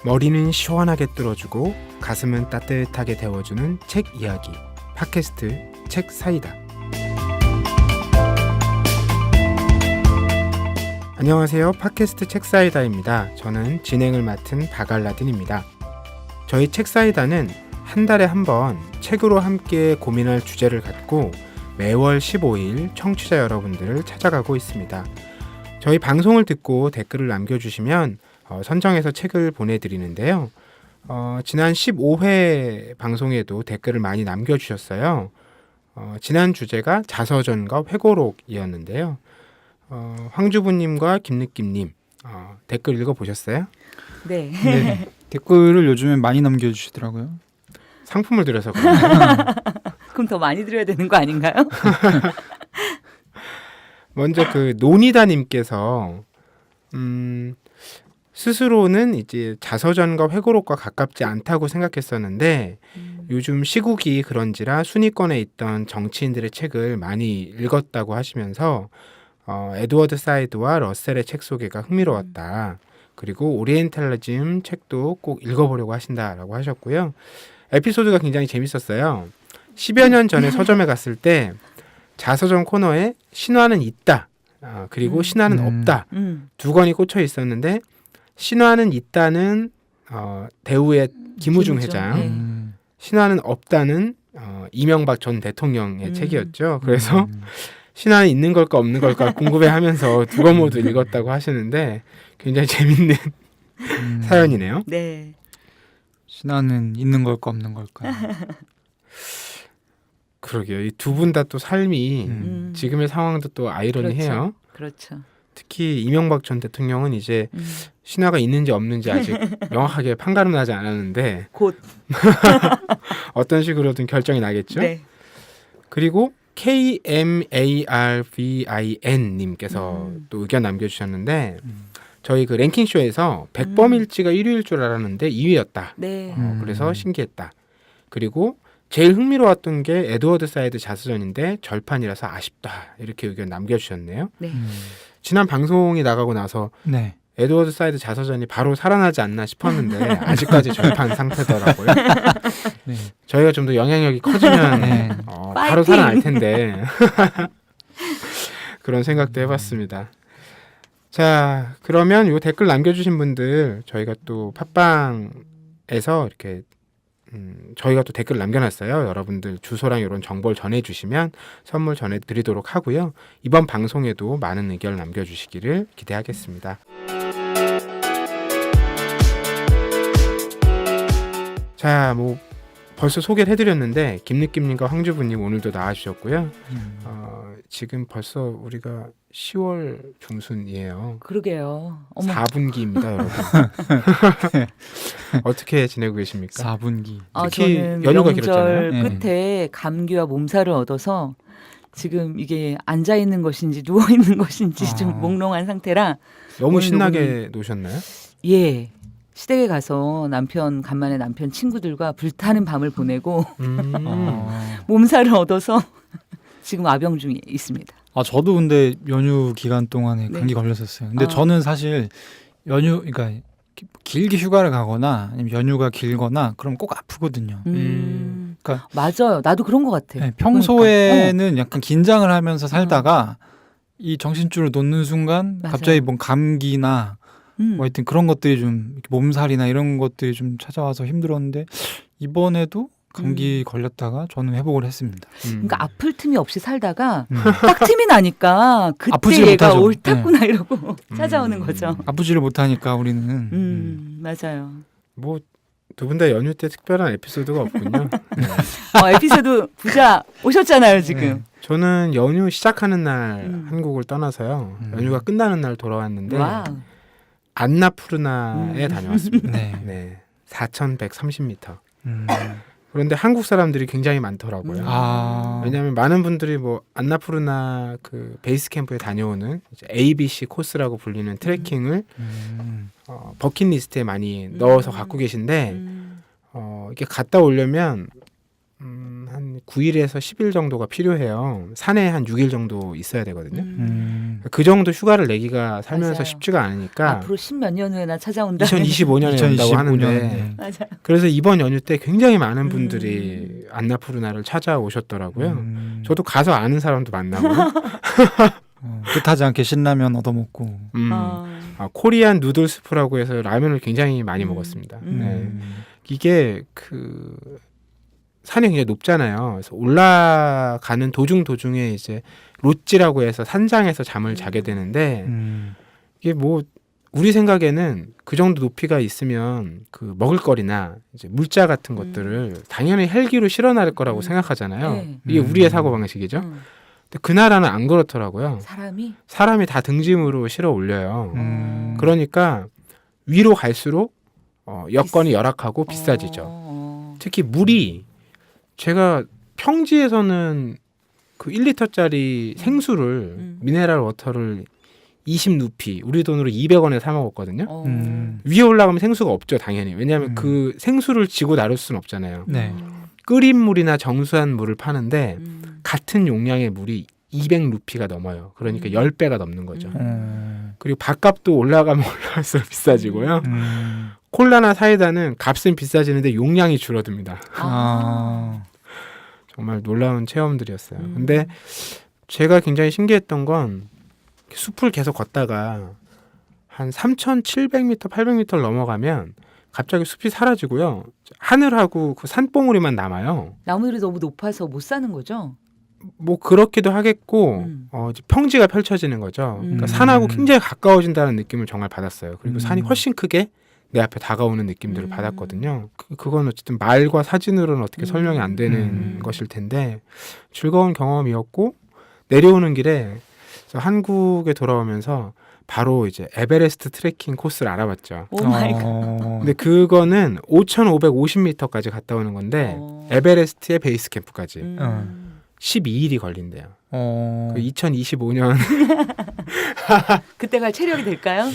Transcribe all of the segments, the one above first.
머리는 시원하게 뚫어주고 가슴은 따뜻하게 데워주는 책 이야기 팟캐스트 책 사이다. 안녕하세요. 팟캐스트 책 사이다입니다. 저는 진행을 맡은 박알라딘입니다. 저희 책 사이다는 한 달에 한 번 책으로 함께 고민할 주제를 갖고 매월 15일 청취자 여러분들을 찾아가고 있습니다. 저희 방송을 듣고 댓글을 남겨주시면 선정해서 책을 보내드리는데요. 지난 15회 방송에도 댓글을 많이 남겨주셨어요. 지난 주제가 자서전과 회고록이었는데요. 황주부님과 김느낌님 댓글 읽어보셨어요? 네. 네. 댓글을 요즘엔 많이 남겨주시더라고요. 상품을 드려서 그런가요? 그럼 더 많이 드려야 되는 거 아닌가요? 먼저 그 노니다님께서 스스로는 이제 자서전과 회고록과 가깝지 않다고 생각했었는데 요즘 시국이 그런지라 순위권에 있던 정치인들의 책을 많이 읽었다고 하시면서 에드워드 사이드와 러셀의 책 소개가 흥미로웠다. 그리고 오리엔탈리즘 책도 꼭 읽어보려고 하신다라고 하셨고요. 에피소드가 굉장히 재밌었어요. 10여 년 전에 서점에 갔을 때 자서전 코너에 신화는 있다. 그리고 신화는 없다. 두 권이 꽂혀 있었는데 신화는 있다는 대우의 김우중 회장, 신화는 없다는 이명박 전 대통령의 책이었죠. 그래서 신화는 있는 걸까 없는 걸까 궁금해하면서 두 권 모두 읽었다고 하시는데 굉장히 재밌는 사연이네요. 네. 신화는 있는 걸까 없는 걸까. 그러게요. 이 두 분 다 또 삶이 지금의 상황도 또 아이러니해요. 그렇죠. 특히 이명박 전 대통령은 이제 신화가 있는지 없는지 아직 명확하게 판가름 나지 않았는데 곧. 어떤 식으로든 결정이 나겠죠. 네. 그리고 KMARVIN님께서 또 의견 남겨주셨는데 저희 그 랭킹쇼에서 백범일지가 1위일 줄 알았는데 2위였다. 네. 그래서 신기했다. 그리고 제일 흥미로웠던 게 에드워드 사이드 자서전인데 절판이라서 아쉽다. 이렇게 의견 남겨주셨네요. 네. 지난 방송이 나가고 나서 네. 에드워드 사이드 자서전이 바로 살아나지 않나 싶었는데 아직까지 절판 상태더라고요. 네. 저희가 좀 더 영향력이 커지면 네. 바로 살아날 텐데 그런 생각도 해봤습니다. 자, 그러면 요 댓글 남겨주신 분들 저희가 또 팟빵에서 이렇게 저희가 또 댓글 남겨놨어요. 여러분들 주소랑 이런 정보를 전해주시면 선물 전해드리도록 하고요. 이번 방송에도 많은 의견을 남겨주시기를 기대하겠습니다. 자, 뭐 벌써 소개를 해드렸는데 김느낌님과 황주부님 오늘도 나와주셨고요. 지금 벌써 우리가 10월 중순이에요. 그러게요. 어머. 4분기입니다, 여러분. 어떻게 지내고 계십니까? 4분기. 특히 저는 연휴가 명절 길었잖아요. 네. 끝에 감기와 몸살을 얻어서 지금 이게 앉아 있는 것인지 누워 있는 것인지 좀 몽롱한 상태라 너무 오늘 신나게 노셨나요? 예. 시댁에 가서 간만에 남편 친구들과 불타는 밤을 보내고 몸살을 얻어서 지금 아병 중에 있습니다. 저도 근데 연휴 기간 동안에 네. 감기 걸렸었어요. 근데 저는 사실 그러니까 길게 휴가를 가거나 아니면 연휴가 길거나 그럼 꼭 아프거든요. 그러니까 맞아요. 나도 그런 것 같아. 네, 평소에는 약간 긴장을 하면서 살다가 이 정신줄을 놓는 순간 맞아요. 갑자기 뭔 감기나 뭐 하여튼 그런 것들이 좀 몸살이나 이런 것들이 좀 찾아와서 힘들었는데 이번에도 감기 걸렸다가 저는 회복을 했습니다. 그러니까 아플 틈이 없이 살다가 딱 틈이 나니까 그때 아프지를 얘가 못하죠. 옳다구나 이러고 찾아오는 거죠. 아프지를 못하니까 우리는 맞아요. 뭐 두 분 다 연휴 때 특별한 에피소드가 없군요. 에피소드 부자 오셨잖아요 지금. 네. 저는 연휴 시작하는 날 한국을 떠나서요. 연휴가 끝나는 날 돌아왔는데 와우. 안나푸르나에 다녀왔습니다. 네. 네, 4,130m. 그런데 한국 사람들이 굉장히 많더라고요. 왜냐하면 많은 분들이 뭐 안나푸르나 그 베이스 캠프에 다녀오는 이제 ABC 코스라고 불리는 트레킹을 버킷리스트에 많이 넣어서 갖고 계신데 이렇게 갔다 오려면 한 9일에서 10일 정도가 필요해요. 산에 한 6일 정도 있어야 되거든요. 그 정도 휴가를 내기가 살면서 맞아요. 쉽지가 않으니까 앞으로 10몇 년 후에나 찾아온다. 2025년에 온다고 하는데 네. 맞아요. 그래서 이번 연휴 때 굉장히 많은 분들이 안나푸르나를 찾아오셨더라고요. 저도 가서 아는 사람도 만나고요. 뜻하지 않게 신라면 얻어먹고. 코리안 누들 스프라고 해서 라면을 굉장히 많이 먹었습니다. 네. 이게 그 산이 굉장히 높잖아요. 그래서 올라가는 도중에 이제 롯지라고 해서 산장에서 잠을 자게 되는데 이게 뭐 우리 생각에는 그 정도 높이가 있으면 그 먹을거리나 이제 물자 같은 것들을 당연히 헬기로 실어나를 거라고 생각하잖아요. 네. 이게 우리의 사고 방식이죠. 근데 그 나라는 안 그렇더라고요. 사람이 다 등짐으로 실어 올려요. 그러니까 위로 갈수록 여건이 열악하고 비싸지죠. 특히 물이 제가 평지에서는 그 1리터짜리 생수를 미네랄 워터를 20루피 우리 돈으로 200원에 사 먹었거든요. 위에 올라가면 생수가 없죠, 당연히. 왜냐하면 그 생수를 지고 나를 수는 없잖아요. 네. 끓인 물이나 정수한 물을 파는데 같은 용량의 물이 200루피가 넘어요. 그러니까 10배가 넘는 거죠. 그리고 밥값도 올라가면 올라갈수록 비싸지고요. 콜라나 사이다는 값은 비싸지는데 용량이 줄어듭니다. 정말 놀라운 체험들이었어요. 근데 제가 굉장히 신기했던 건 숲을 계속 걷다가 한 3,700m, 800m를 넘어가면 갑자기 숲이 사라지고요. 하늘하고 그 산봉우리만 남아요. 나무들이 너무 높아서 못 사는 거죠? 뭐 그렇기도 하겠고 이제 평지가 펼쳐지는 거죠. 그러니까 산하고 굉장히 가까워진다는 느낌을 정말 받았어요. 그리고 산이 훨씬 크게 내 앞에 다가오는 느낌들을 받았거든요. 그건 어쨌든 말과 사진으로는 어떻게 설명이 안 되는 것일 텐데 즐거운 경험이었고 내려오는 길에 한국에 돌아오면서 바로 이제 에베레스트 트레킹 코스를 알아봤죠. 오 마이 갓. 근데 그거는 5,550m까지 갔다 오는 건데 에베레스트의 베이스 캠프까지 12일이 걸린대요. 그 2025년 그때 갈 체력이 될까요?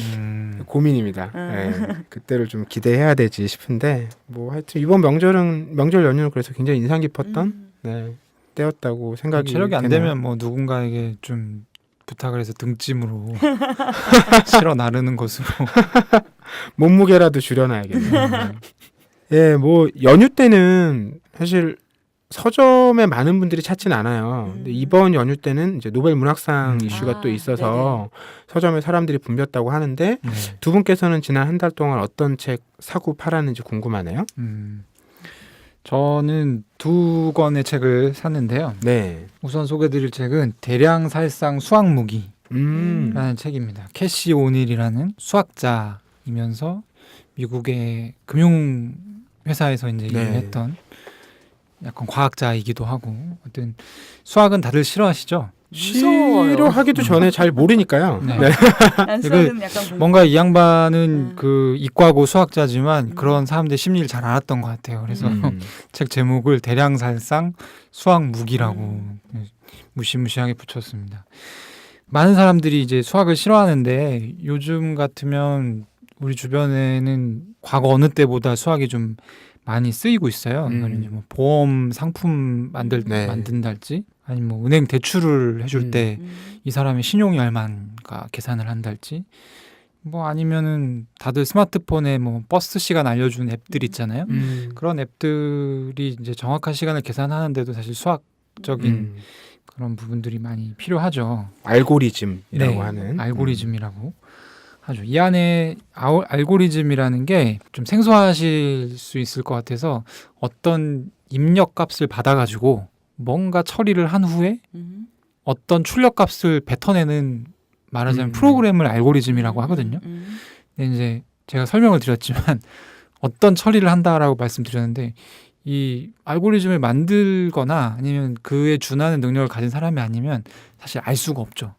고민입니다. 네, 그때를 좀 기대해야 되지 싶은데 뭐 하여튼 이번 명절 연휴는 그래서 굉장히 인상 깊었던 때였다고 생각이 체력이 안 되네요. 되면 뭐 누군가에게 좀 부탁을 해서 등짐으로 실어 나르는 것으로 몸무게라도 줄여놔야겠네요. 예, 뭐 연휴 때는 사실 서점에 많은 분들이 찾지는 않아요. 근데 이번 연휴 때는 이제 노벨 문학상 이슈가 또 있어서 서점에 사람들이 붐볐다고 하는데 두 분께서는 지난 한 달 동안 어떤 책 사고 팔았는지 궁금하네요. 저는 2권의 책을 샀는데요. 네. 우선 소개드릴 책은 대량살상 수학무기라는 책입니다. 캐시 오닐이라는 수학자이면서 미국의 금융회사에서 이제 일을 했던 약간 과학자이기도 하고, 어떤 수학은 다들 싫어하시죠? 무서워요. 싫어하기도 전에 잘 모르니까요. 네. 난 수학은 약간 뭔가 이 양반은 그 이과고 수학자지만 그런 사람들의 심리를 잘 알았던 것 같아요. 그래서 책 제목을 대량살상 수학무기라고 무시무시하게 붙였습니다. 많은 사람들이 이제 수학을 싫어하는데 요즘 같으면 우리 주변에는 과거 어느 때보다 수학이 좀 많이 쓰이고 있어요. 이제 뭐 보험 상품 만든달지, 아니면 뭐 은행 대출을 해줄 때 이 사람의 신용이 얼마인가 계산을 한달지, 뭐 아니면은 다들 스마트폰에 뭐 버스 시간 알려주는 앱들 있잖아요. 그런 앱들이 이제 정확한 시간을 계산하는데도 사실 수학적인 그런 부분들이 많이 필요하죠. 알고리즘이라고 하는. 알고리즘이라고 하죠. 이 안에 알고리즘이라는 게 좀 생소하실 수 있을 것 같아서 어떤 입력값을 받아가지고 뭔가 처리를 한 후에 어떤 출력값을 뱉어내는, 말하자면 프로그램을 알고리즘이라고 하거든요. 근데 이제 제가 설명을 드렸지만 어떤 처리를 한다라고 말씀드렸는데 이 알고리즘을 만들거나 아니면 그에 준하는 능력을 가진 사람이 아니면 사실 알 수가 없죠.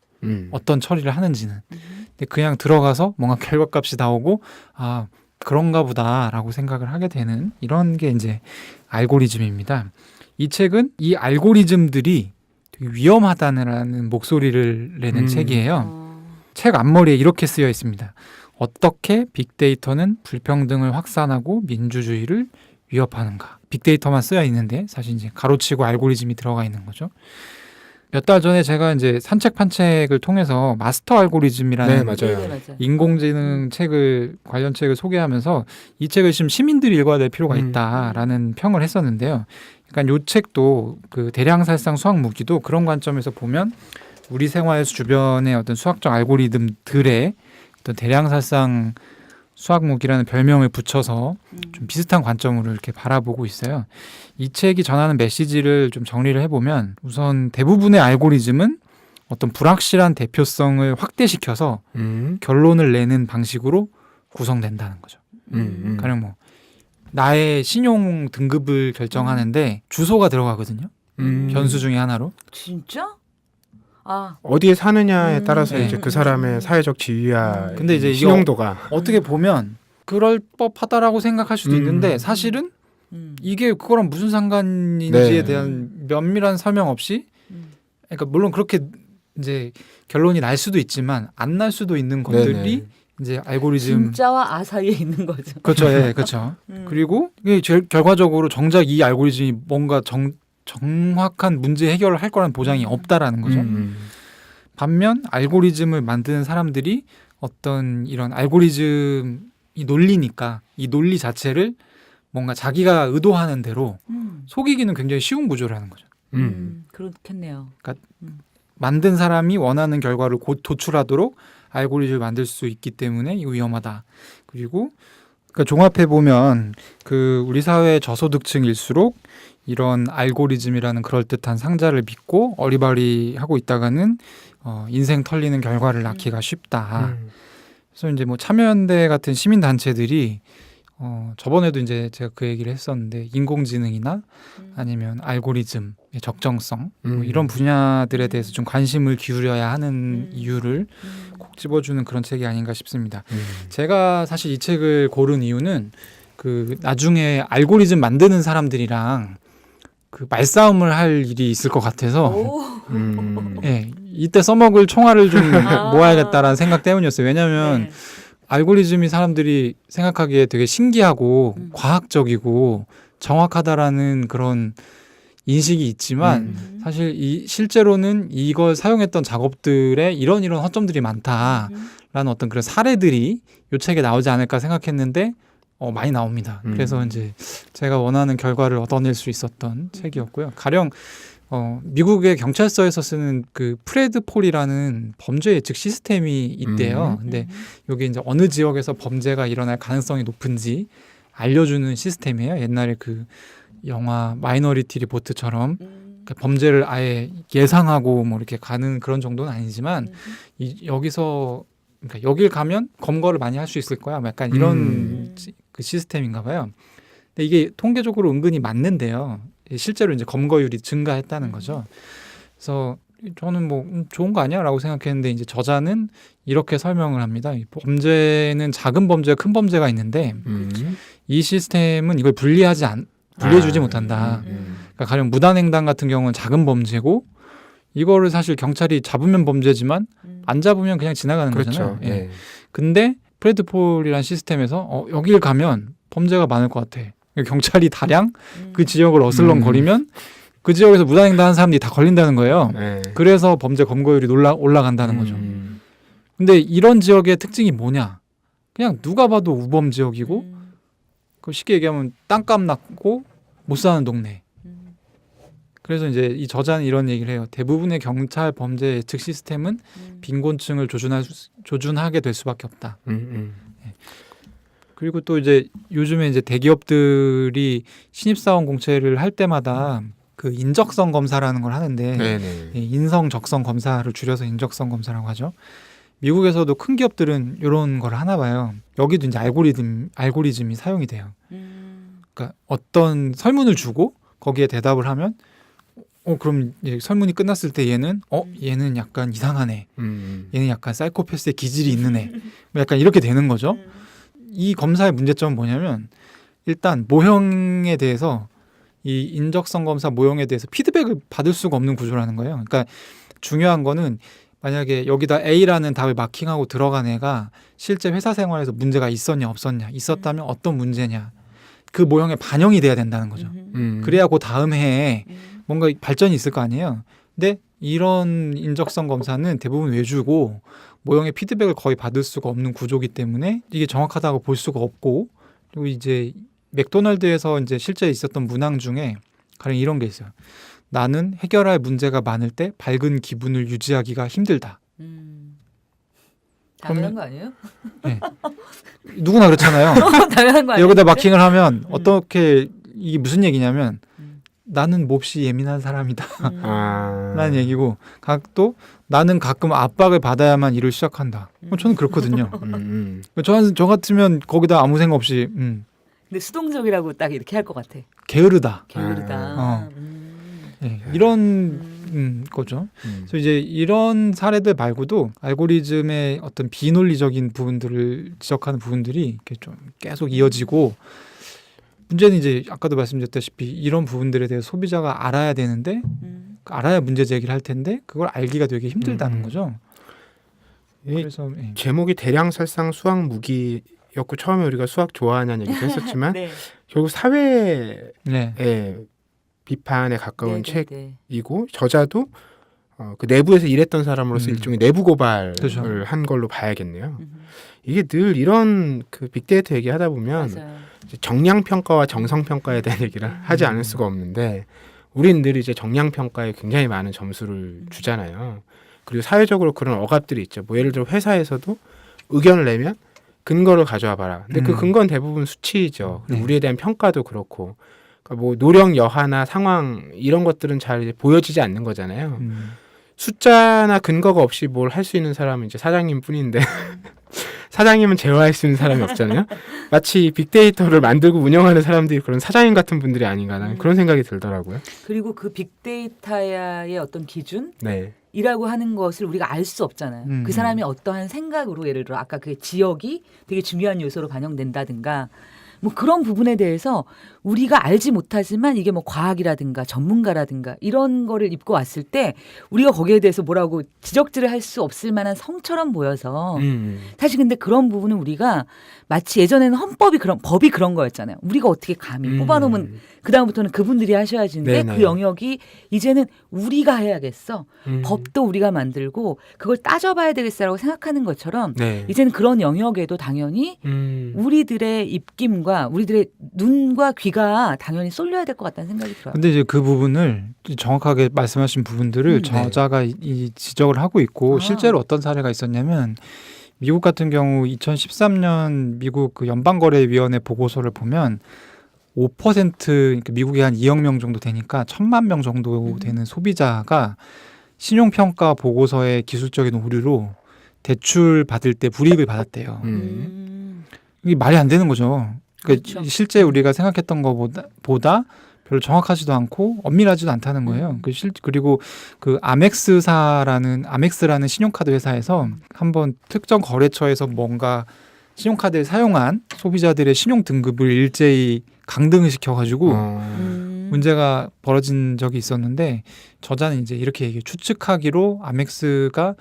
어떤 처리를 하는지는. 근데 그냥 들어가서 뭔가 결과값이 나오고 아 그런가 보다라고 생각을 하게 되는 이런 게 이제 알고리즘입니다. 이 책은 이 알고리즘들이 되게 위험하다는 목소리를 내는 책이에요. 책 앞머리에 이렇게 쓰여 있습니다. 어떻게 빅데이터는 불평등을 확산하고 민주주의를 위협하는가. 빅데이터만 쓰여 있는데 사실 이제 가로치고 알고리즘이 들어가 있는 거죠. 몇 달 전에 제가 이제 산책 판책을 통해서 마스터 알고리즘이라는 네, 맞아요. 네, 맞아요. 인공지능 책을 관련 책을 소개하면서 이 책을 지금 시민들이 읽어야 될 필요가 있다라는 평을 했었는데요. 그러니까 이 책도 그 대량살상 수학 무기도 그런 관점에서 보면 우리 생활 주변의 어떤 수학적 알고리즘들의 어떤 대량살상 수학 무기라는 별명을 붙여서 좀 비슷한 관점으로 이렇게 바라보고 있어요. 이 책이 전하는 메시지를 좀 정리를 해보면 우선 대부분의 알고리즘은 어떤 불확실한 대표성을 확대시켜서 결론을 내는 방식으로 구성된다는 거죠. 가령 뭐 나의 신용 등급을 결정하는데 주소가 들어가거든요. 변수 중에 하나로. 진짜? 아, 어디에 사느냐에 따라서 네. 이제 그 사람의 사회적 지위와 근데 이제 이게 신용도가 어떻게 보면 그럴 법하다라고 생각할 수도 있는데 사실은 이게 그거랑 무슨 상관인지에 네. 대한 면밀한 설명 없이 그러니까 물론 그렇게 이제 결론이 날 수도 있지만 안 날 수도 있는 것들이 네네. 이제 알고리즘 진짜와 아 사이에 있는 거죠. 그렇죠. 예, 그렇죠. 그리고 이게 결과적으로 정작 이 알고리즘이 뭔가 정확한 문제 해결을 할 거라는 보장이 없다라는 거죠. 반면 알고리즘을 만드는 사람들이 어떤 이런 알고리즘이 논리니까 이 논리 자체를 뭔가 자기가 의도하는 대로 속이기는 굉장히 쉬운 구조라는 거죠. 그렇겠네요. 만든 사람이 원하는 결과를 곧 도출하도록 알고리즘을 만들 수 있기 때문에 이거 위험하다. 그리고 그러니까 종합해 보면 그 우리 사회의 저소득층일수록 이런 알고리즘이라는 그럴듯한 상자를 믿고 어리바리하고 있다가는 인생 털리는 결과를 낳기가 쉽다. 그래서 이제 뭐 참여연대 같은 시민 단체들이 저번에도 이제 제가 그 얘기를 했었는데 인공지능이나 아니면 알고리즘의 적정성 뭐 이런 분야들에 대해서 좀 관심을 기울여야 하는 이유를 꼭 집어주는 그런 책이 아닌가 싶습니다. 제가 사실 이 책을 고른 이유는 그 나중에 알고리즘 만드는 사람들이랑 그 말싸움을 할 일이 있을 것 같아서 예, 이때 써먹을 총알을 좀 모아야겠다라는 생각 때문이었어요. 왜냐하면 네. 알고리즘이 사람들이 생각하기에 되게 신기하고 과학적이고 정확하다라는 그런 인식이 있지만 사실 실제로는 이걸 사용했던 작업들에 이런 허점들이 많다라는 어떤 그런 사례들이 이 책에 나오지 않을까 생각했는데 많이 나옵니다. 그래서 이제 제가 원하는 결과를 얻어낼 수 있었던 책이었고요. 가령 미국의 경찰서에서 쓰는 그 프레드 폴이라는 범죄 예측 시스템이 있대요. 근데 여기 이제 어느 지역에서 범죄가 일어날 가능성이 높은지 알려주는 시스템이에요. 옛날에 그 영화 마이너리티 리포트처럼 그러니까 범죄를 아예 예상하고 뭐 이렇게 가는 그런 정도는 아니지만 여기서 그러니까 여길 가면 검거를 많이 할 수 있을 거야. 뭐 약간 이런 그 시스템인가 봐요. 근데 이게 통계적으로 은근히 맞는데요. 실제로 이제 검거율이 증가했다는 거죠. 그래서 저는 뭐 좋은 거 아니야라고 생각했는데 이제 저자는 이렇게 설명을 합니다. 이 범죄는 작은 범죄와 큰 범죄가 있는데 이 시스템은 이걸 분리해주지 못한다. 그러니까 가령 무단횡단 같은 경우는 작은 범죄고 이거를 사실 경찰이 잡으면 범죄지만 안 잡으면 그냥 지나가는 그렇죠. 거잖아요. 예. 네. 근데 프레드폴이라는 시스템에서 여길 가면 범죄가 많을 것 같아. 경찰이 다량 그 지역을 어슬렁거리면 그 지역에서 무단횡단하는 사람들이 다 걸린다는 거예요. 네. 그래서 범죄 검거율이 올라간다는 거죠. 근데 이런 지역의 특징이 뭐냐? 그냥 누가 봐도 우범 지역이고 그 쉽게 얘기하면 땅값 낮고 못 사는 동네. 그래서 이제 이 저자는 이런 얘기를 해요. 대부분의 경찰 범죄 예측 시스템은 빈곤층을 조준하게 될 수밖에 없다. 그리고 또 이제 요즘에 이제 대기업들이 신입사원 공채를 할 때마다 그 인적성 검사라는 걸 하는데 네네. 인성 적성 검사를 줄여서 인적성 검사라고 하죠. 미국에서도 큰 기업들은 이런 걸 하나 봐요. 여기도 이제 알고리즘이 사용이 돼요. 그러니까 어떤 설문을 주고 거기에 대답을 하면 그럼 이제 설문이 끝났을 때 얘는 얘는 약간 이상하네. 얘는 약간 사이코패스의 기질이 있는 애. 뭐 약간 이렇게 되는 거죠. 이 검사의 문제점은 뭐냐면 일단 모형에 대해서 이 인적성 검사 모형에 대해서 피드백을 받을 수가 없는 구조라는 거예요. 그러니까 중요한 거는 만약에 여기다 A라는 답을 마킹하고 들어간 애가 실제 회사 생활에서 문제가 있었냐 없었냐, 있었다면 어떤 문제냐, 그 모형에 반영이 돼야 된다는 거죠. 그래야 그 다음 해에 뭔가 발전이 있을 거 아니에요. 근데 이런 인적성 검사는 대부분 외주고 모형의 피드백을 거의 받을 수가 없는 구조이기 때문에 이게 정확하다고 볼 수가 없고, 그리고 이제 맥도날드에서 이제 실제 있었던 문항 중에 가령 이런 게 있어요. 나는 해결할 문제가 많을 때 밝은 기분을 유지하기가 힘들다. 당연한 거 아니에요? 네. 누구나 그렇잖아요. 당연한 거 아니에요? 여기다 마킹을 하면 어떻게 이게 무슨 얘기냐면 나는 몹시 예민한 사람이다 라는 얘기고, 또 나는 가끔 압박을 받아야만 일을 시작한다. 저는 그렇거든요. 저 같으면 거기다 아무 생각 없이 근데 수동적이라고 딱 이렇게 할 것 같아. 게으르다. 게으르다. 네, 이런 거죠. 그래서 이제 이런 사례들 말고도 알고리즘의 어떤 비논리적인 부분들을 지적하는 부분들이 이렇게 좀 계속 이어지고, 문제는 이제 아까도 말씀드렸다시피 이런 부분들에 대해 소비자가 알아야 되는데 알아야 문제 제기를 할 텐데 그걸 알기가 되게 힘들다는 거죠. 그래서 제목이 대량살상 수학 무기였고 처음에 우리가 수학 좋아하냐는 얘기도 했었지만 네. 결국 사회의 네. 비판에 가까운 네. 책이고 저자도 그 내부에서 일했던 사람으로서 일종의 내부 고발을 그렇죠. 한 걸로 봐야겠네요. 이게 늘 이런 그 빅데이터 얘기하다 보면 맞아요. 정량 평가와 정성 평가에 대한 얘기를 하지 않을 수가 없는데 우리는 늘 이제 정량 평가에 굉장히 많은 점수를 주잖아요. 그리고 사회적으로 그런 억압들이 있죠. 뭐 예를 들어 회사에서도 의견을 내면 근거를 가져와 봐라. 근데 그 근거는 대부분 수치이죠. 그리고 우리에 대한 평가도 그렇고, 그러니까 뭐 노력 여하나 상황 이런 것들은 잘 이제 보여지지 않는 거잖아요. 숫자나 근거가 없이 뭘 할 수 있는 사람은 이제 사장님 뿐인데 사장님은 제어할 수 있는 사람이 없잖아요. 마치 빅데이터를 만들고 운영하는 사람들이 그런 사장님 같은 분들이 아닌가 나는 그런 생각이 들더라고요. 그리고 그 빅데이터의 어떤 기준? 네. 이라고 하는 것을 우리가 알 수 없잖아요. 그 사람이 어떠한 생각으로, 예를 들어 아까 그 지역이 되게 중요한 요소로 반영된다든가 뭐 그런 부분에 대해서 우리가 알지 못하지만 이게 뭐 과학이라든가 전문가라든가 이런 거를 입고 왔을 때 우리가 거기에 대해서 뭐라고 지적질을 할 수 없을 만한 성처럼 보여서 사실 근데 그런 부분은 우리가 마치 예전에는 법이 그런 거였잖아요. 우리가 어떻게 감히 뽑아놓으면 그다음부터는 그분들이 하셔야지는데 네네. 그 영역이 이제는 우리가 해야겠어. 법도 우리가 만들고 그걸 따져봐야 되겠어라고 생각하는 것처럼 네. 이제는 그런 영역에도 당연히 우리들의 입김과 우리들의 눈과 귀가 당연히 쏠려야 될 것 같다는 생각이 들어요. 근데 이제 그 부분을 정확하게 말씀하신 부분들을 저자가 이 지적을 하고 있고, 실제로 어떤 사례가 있었냐면 미국 같은 경우 2013년 미국 그 연방거래위원회 보고서를 보면 5% 그러니까 미국에 한 2억 명 정도 되니까 1,000만 명 정도 되는 소비자가 신용평가 보고서의 기술적인 오류로 대출 받을 때 불이익을 받았대요. 이게 말이 안 되는 거죠. 그러니까 그렇죠. 실제 우리가 생각했던 것보다 별로 정확하지도 않고 엄밀하지도 않다는 거예요. 그리고 그 아멕스라는 신용카드 회사에서 한번 특정 거래처에서 뭔가 신용카드를 사용한 소비자들의 신용 등급을 일제히 강등을 시켜가지고 문제가 벌어진 적이 있었는데, 저자는 이제 이렇게 추측하기로 아멕스가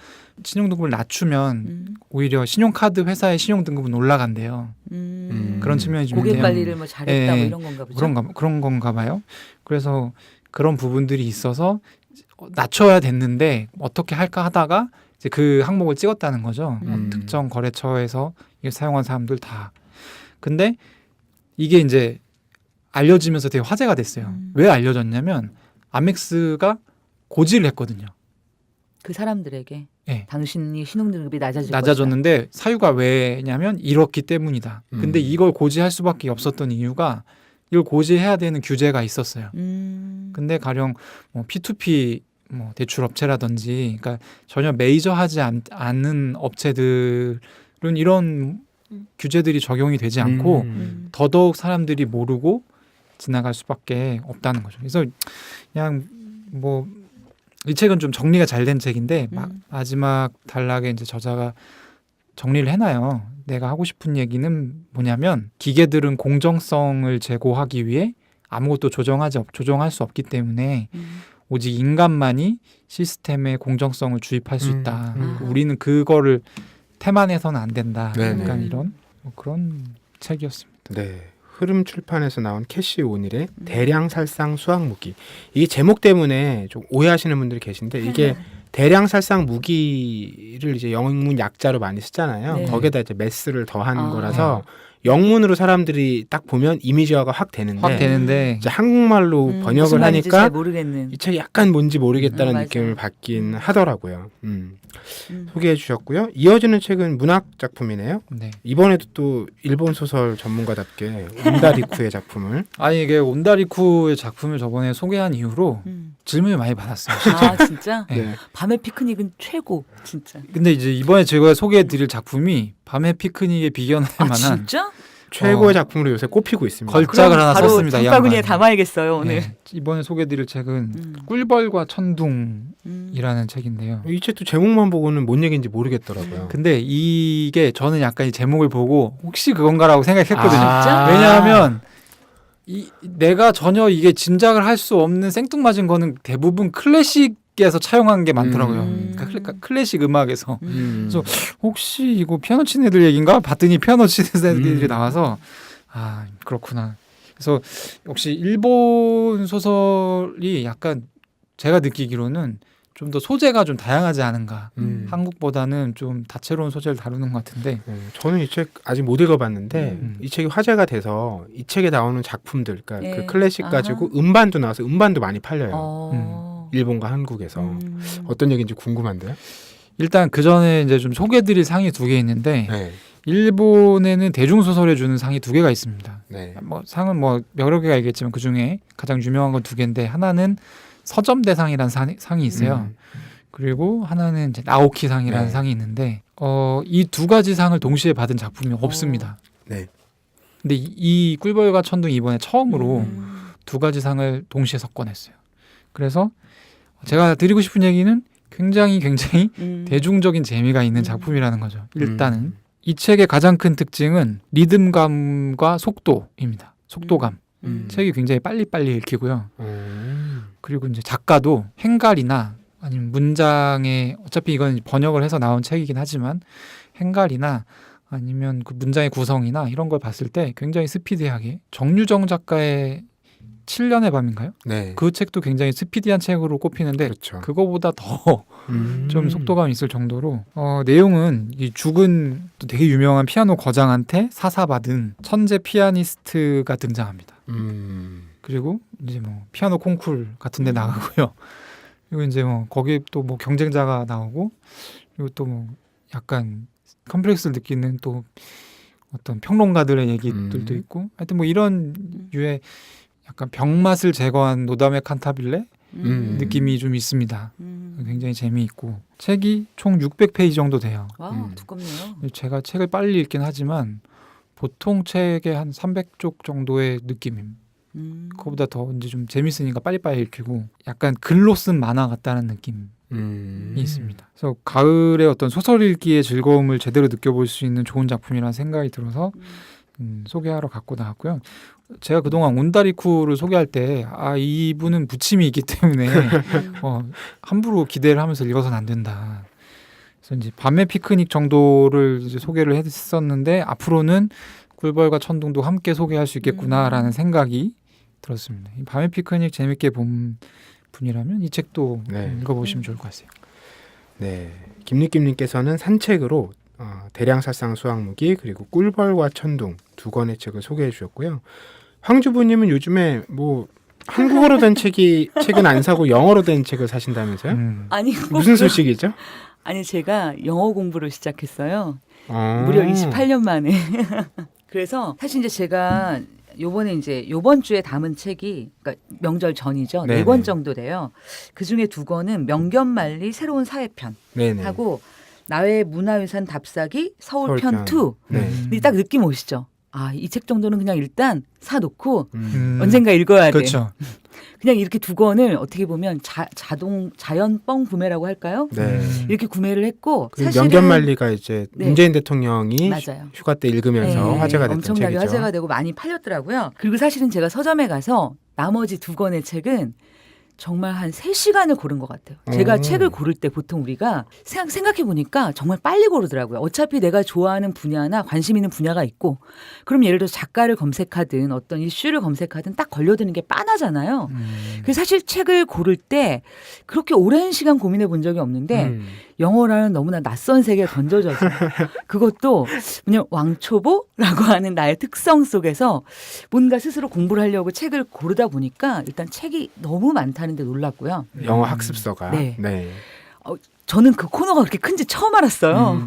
신용 등급을 낮추면 오히려 신용카드 회사의 신용 등급은 올라간대요. 그런 측면이 좀 고객 있네요. 관리를 뭐 잘했다 뭐 예, 이런 건가 보죠. 그런 건가 봐요. 그래서 그런 부분들이 있어서 낮춰야 됐는데 어떻게 할까 하다가 이제 그 항목을 찍었다는 거죠. 특정 거래처에서 이걸 사용한 사람들 다. 근데 이게 이제 알려지면서 되게 화제가 됐어요. 왜 알려졌냐면 아멕스가 고지를 했거든요. 그 사람들에게 네. 당신이 신용등급이 낮아졌는데 사유가 왜냐면 이렇기 때문이다. 근데 이걸 고지할 수밖에 없었던 이유가 이걸 고지해야 되는 규제가 있었어요. 근데 가령 뭐 P2P 뭐 대출 업체라든지, 그러니까 전혀 메이저하지 않은 업체들은 이런 규제들이 적용이 되지 않고 더더욱 사람들이 모르고 지나갈 수밖에 없다는 거죠. 그래서 그냥 뭐 이 책은 좀 정리가 잘 된 책인데 마지막 단락에 이제 저자가 정리를 해놔요. 내가 하고 싶은 얘기는 뭐냐면 기계들은 공정성을 제고하기 위해 아무것도 조정할 수 없기 때문에 오직 인간만이 시스템에 공정성을 주입할 수 있다. 우리는 그거를 태만해서는 안 된다. 네네. 약간 이런 뭐 그런 책이었습니다. 네. 흐름 출판에서 나온 캐시 오닐의 대량살상 수학무기. 이게 제목 때문에 좀 오해하시는 분들이 계신데 이게 대량살상 무기를 이제 영문 약자로 많이 쓰잖아요. 네. 거기에다 이제 매스를 더한 아. 거라서 영문으로 사람들이 딱 보면 이미지화가 확 되는데 확 되는데 이제 한국말로 무슨 번역을 말인지 잘 하니까 모르겠는. 이 책이 약간 뭔지 모르겠다는 맞아요. 느낌을 받긴 하더라고요. 음. 소개해 주셨고요. 이어지는 책은 문학 작품이네요. 네. 이번에도 또 일본 소설 전문가답게 온다리쿠의 작품을 아니 이게 온다리쿠의 작품을 저번에 소개한 이후로 음. 질문을 많이 받았어요. 아 진짜? 네. 네. 밤의 피크닉은 최고 진짜. 근데 이제 이번에 제가 소개해드릴 작품이 밤의 피크닉에 비견할 아 만한 진짜? 최고의 작품으로 요새 꼽히고 있습니다. 걸작을 하나 바로 썼습니다. 이 장바구니에 양반이. 담아야겠어요 오늘. 네. 이번에 소개해드릴 책은 음. 꿀벌과 천둥이라는 음. 책인데요. 이 책도 제목만 보고는 뭔 얘기인지 모르겠더라고요. 근데 이게 저는 약간 이 제목을 보고 혹시 그건가라고 생각했거든요. 진짜? 왜냐하면 내가 전혀 이게 짐작을 할 수 없는 생뚱맞은 거는 대부분 클래식에서 차용한 게 많더라고요. 그러니까 클래식 음악에서. 그래서 혹시 이거 피아노 치는 애들 얘기인가 봤더니 피아노 치는 애들이 나와서 아 그렇구나. 그래서 역시 일본 소설이 약간 제가 느끼기로는 좀 더 소재가 좀 다양하지 않은가. 한국보다는 좀 다채로운 소재를 다루는 것 같은데 저는 이 책 아직 못 읽어봤는데 이 책이 화제가 돼서 이 책에 나오는 작품들, 그러니까 네. 그 클래식 아하. 가지고 음반도 나와서 음반도 많이 팔려요. 어. 일본과 한국에서 음. 어떤 얘기인지 궁금한데요. 일단 그 전에 이제 좀 소개드릴 상이 두 개 있는데 네, 일본에는 대중소설에 주는 상이 두 개가 있습니다. 네, 뭐 상은 뭐 여러 개가 있겠지만 그 중에 가장 유명한 건 두 개인데 하나는 서점대상이라는 상이 있어요. 그리고 하나는 이제 나오키상이라는 네. 상이 있는데 이 두 가지 상을 동시에 받은 작품이 없습니다. 네. 근데 이 꿀벌과 천둥이 이번에 처음으로 음. 두 가지 상을 동시에 석권했어요. 그래서 제가 드리고 싶은 얘기는 굉장히 대중적인 재미가 있는 작품이라는 거죠. 일단은 이 책의 가장 큰 특징은 리듬감과 속도입니다. 속도감. 책이 굉장히 빨리빨리 읽히고요. 그리고 이제 작가도 행갈이나 아니면 문장에 어차피 이건 번역을 해서 나온 책이긴 하지만 행갈이나 아니면 그 문장의 구성이나 이런 걸 봤을 때 굉장히 스피디하게 정유정 작가의 7년의 밤인가요? 네. 그 책도 굉장히 스피디한 책으로 꼽히는데 그렇죠. 그거보다 더 좀 음. 속도감이 있을 정도로 내용은 이 죽은 또 되게 유명한 피아노 거장한테 사사받은 천재 피아니스트가 등장합니다. 그리고 이제 뭐 피아노 콩쿨 같은 데 나가고요. 그리고 이제 뭐 거기에 또 뭐 경쟁자가 나오고 그리고 또 뭐 약간 컴플렉스를 느끼는 또 어떤 평론가들의 얘기들도 있고 하여튼 뭐 이런 유의 약간 병맛을 제거한 노담의 칸타빌레 느낌이 좀 있습니다. 굉장히 재미있고 책이 총 600페이지 정도 돼요. 와 두껍네요. 제가 책을 빨리 읽긴 하지만 보통 책의 한 300쪽 정도의 느낌입니다. 그거보다 더 이제 좀 재밌으니까 빨리빨리 읽히고 약간 글로 쓴 만화 같다는 느낌이 있습니다. 그래서 가을에 어떤 소설 읽기의 즐거움을 제대로 느껴볼 수 있는 좋은 작품이라는 생각이 들어서 소개하러 갖고 나왔고요. 제가 그동안 온다리쿠를 소개할 때 이분은 부침이 있기 때문에 함부로 기대를 하면서 읽어서는 안 된다. 그래서 이제 밤의 피크닉 정도를 이제 소개를 했었는데 앞으로는 꿀벌과 천둥도 함께 소개할 수 있겠구나라는 생각이 들었습니다. 이 밤의 피크닉 재밌게 본 분이라면 이 책도 읽어보시면 좋을 것 같아요. 네, 김리김님께서는 산책으로 대량살상 수학무기 그리고 꿀벌과 천둥 두 권의 책을 소개해 주셨고요. 황주부님은 요즘에 뭐 한국어로 된 책은 안 사고 영어로 된 책을 사신다면서요? 아니 무슨 소식이죠? 아니 제가 영어 공부를 시작했어요. 무려 28년 만에. 그래서 사실 이제 제가 요번 주에 담은 책이 그러니까 명절 전이죠. 네네. 4권 정도 돼요. 그중에 2권은 명견만리 새로운 사회편 네네. 하고 나의 문화유산 답사기 서울편 2. 네. 근데 딱 느낌 오시죠? 이 책 정도는 그냥 일단 사놓고 언젠가 언젠가 읽어야 돼. 그렇죠. 그냥 이렇게 2권을 어떻게 보면 자연 뻥 구매라고 할까요? 네. 이렇게 구매를 했고 그리고 사실은 명견만리가 이제 네. 문재인 대통령이 맞아요. 휴가 때 읽으면서 네, 화제가 됐던 엄청나게 책이죠. 화제가 되고 많이 팔렸더라고요. 그리고 사실은 제가 서점에 가서 나머지 2권의 책은 정말 한 3시간을 고른 것 같아요. 제가 오. 책을 고를 때 보통 우리가 생각해 보니까 정말 빨리 고르더라고요. 어차피 내가 좋아하는 분야나 관심 있는 분야가 있고 그럼 예를 들어 작가를 검색하든 어떤 이슈를 검색하든 딱 걸려드는 게 빤하잖아요. 그래서 사실 책을 고를 때 그렇게 오랜 시간 고민해 본 적이 없는데 영어라는 너무나 낯선 세계에 던져져서 그것도 그냥 왕초보라고 하는 나의 특성 속에서 뭔가 스스로 공부를 하려고 책을 고르다 보니까 일단 책이 너무 많다는 데 놀랐고요. 영어 학습서가. 네. 네. 저는 그 코너가 그렇게 큰지 처음 알았어요.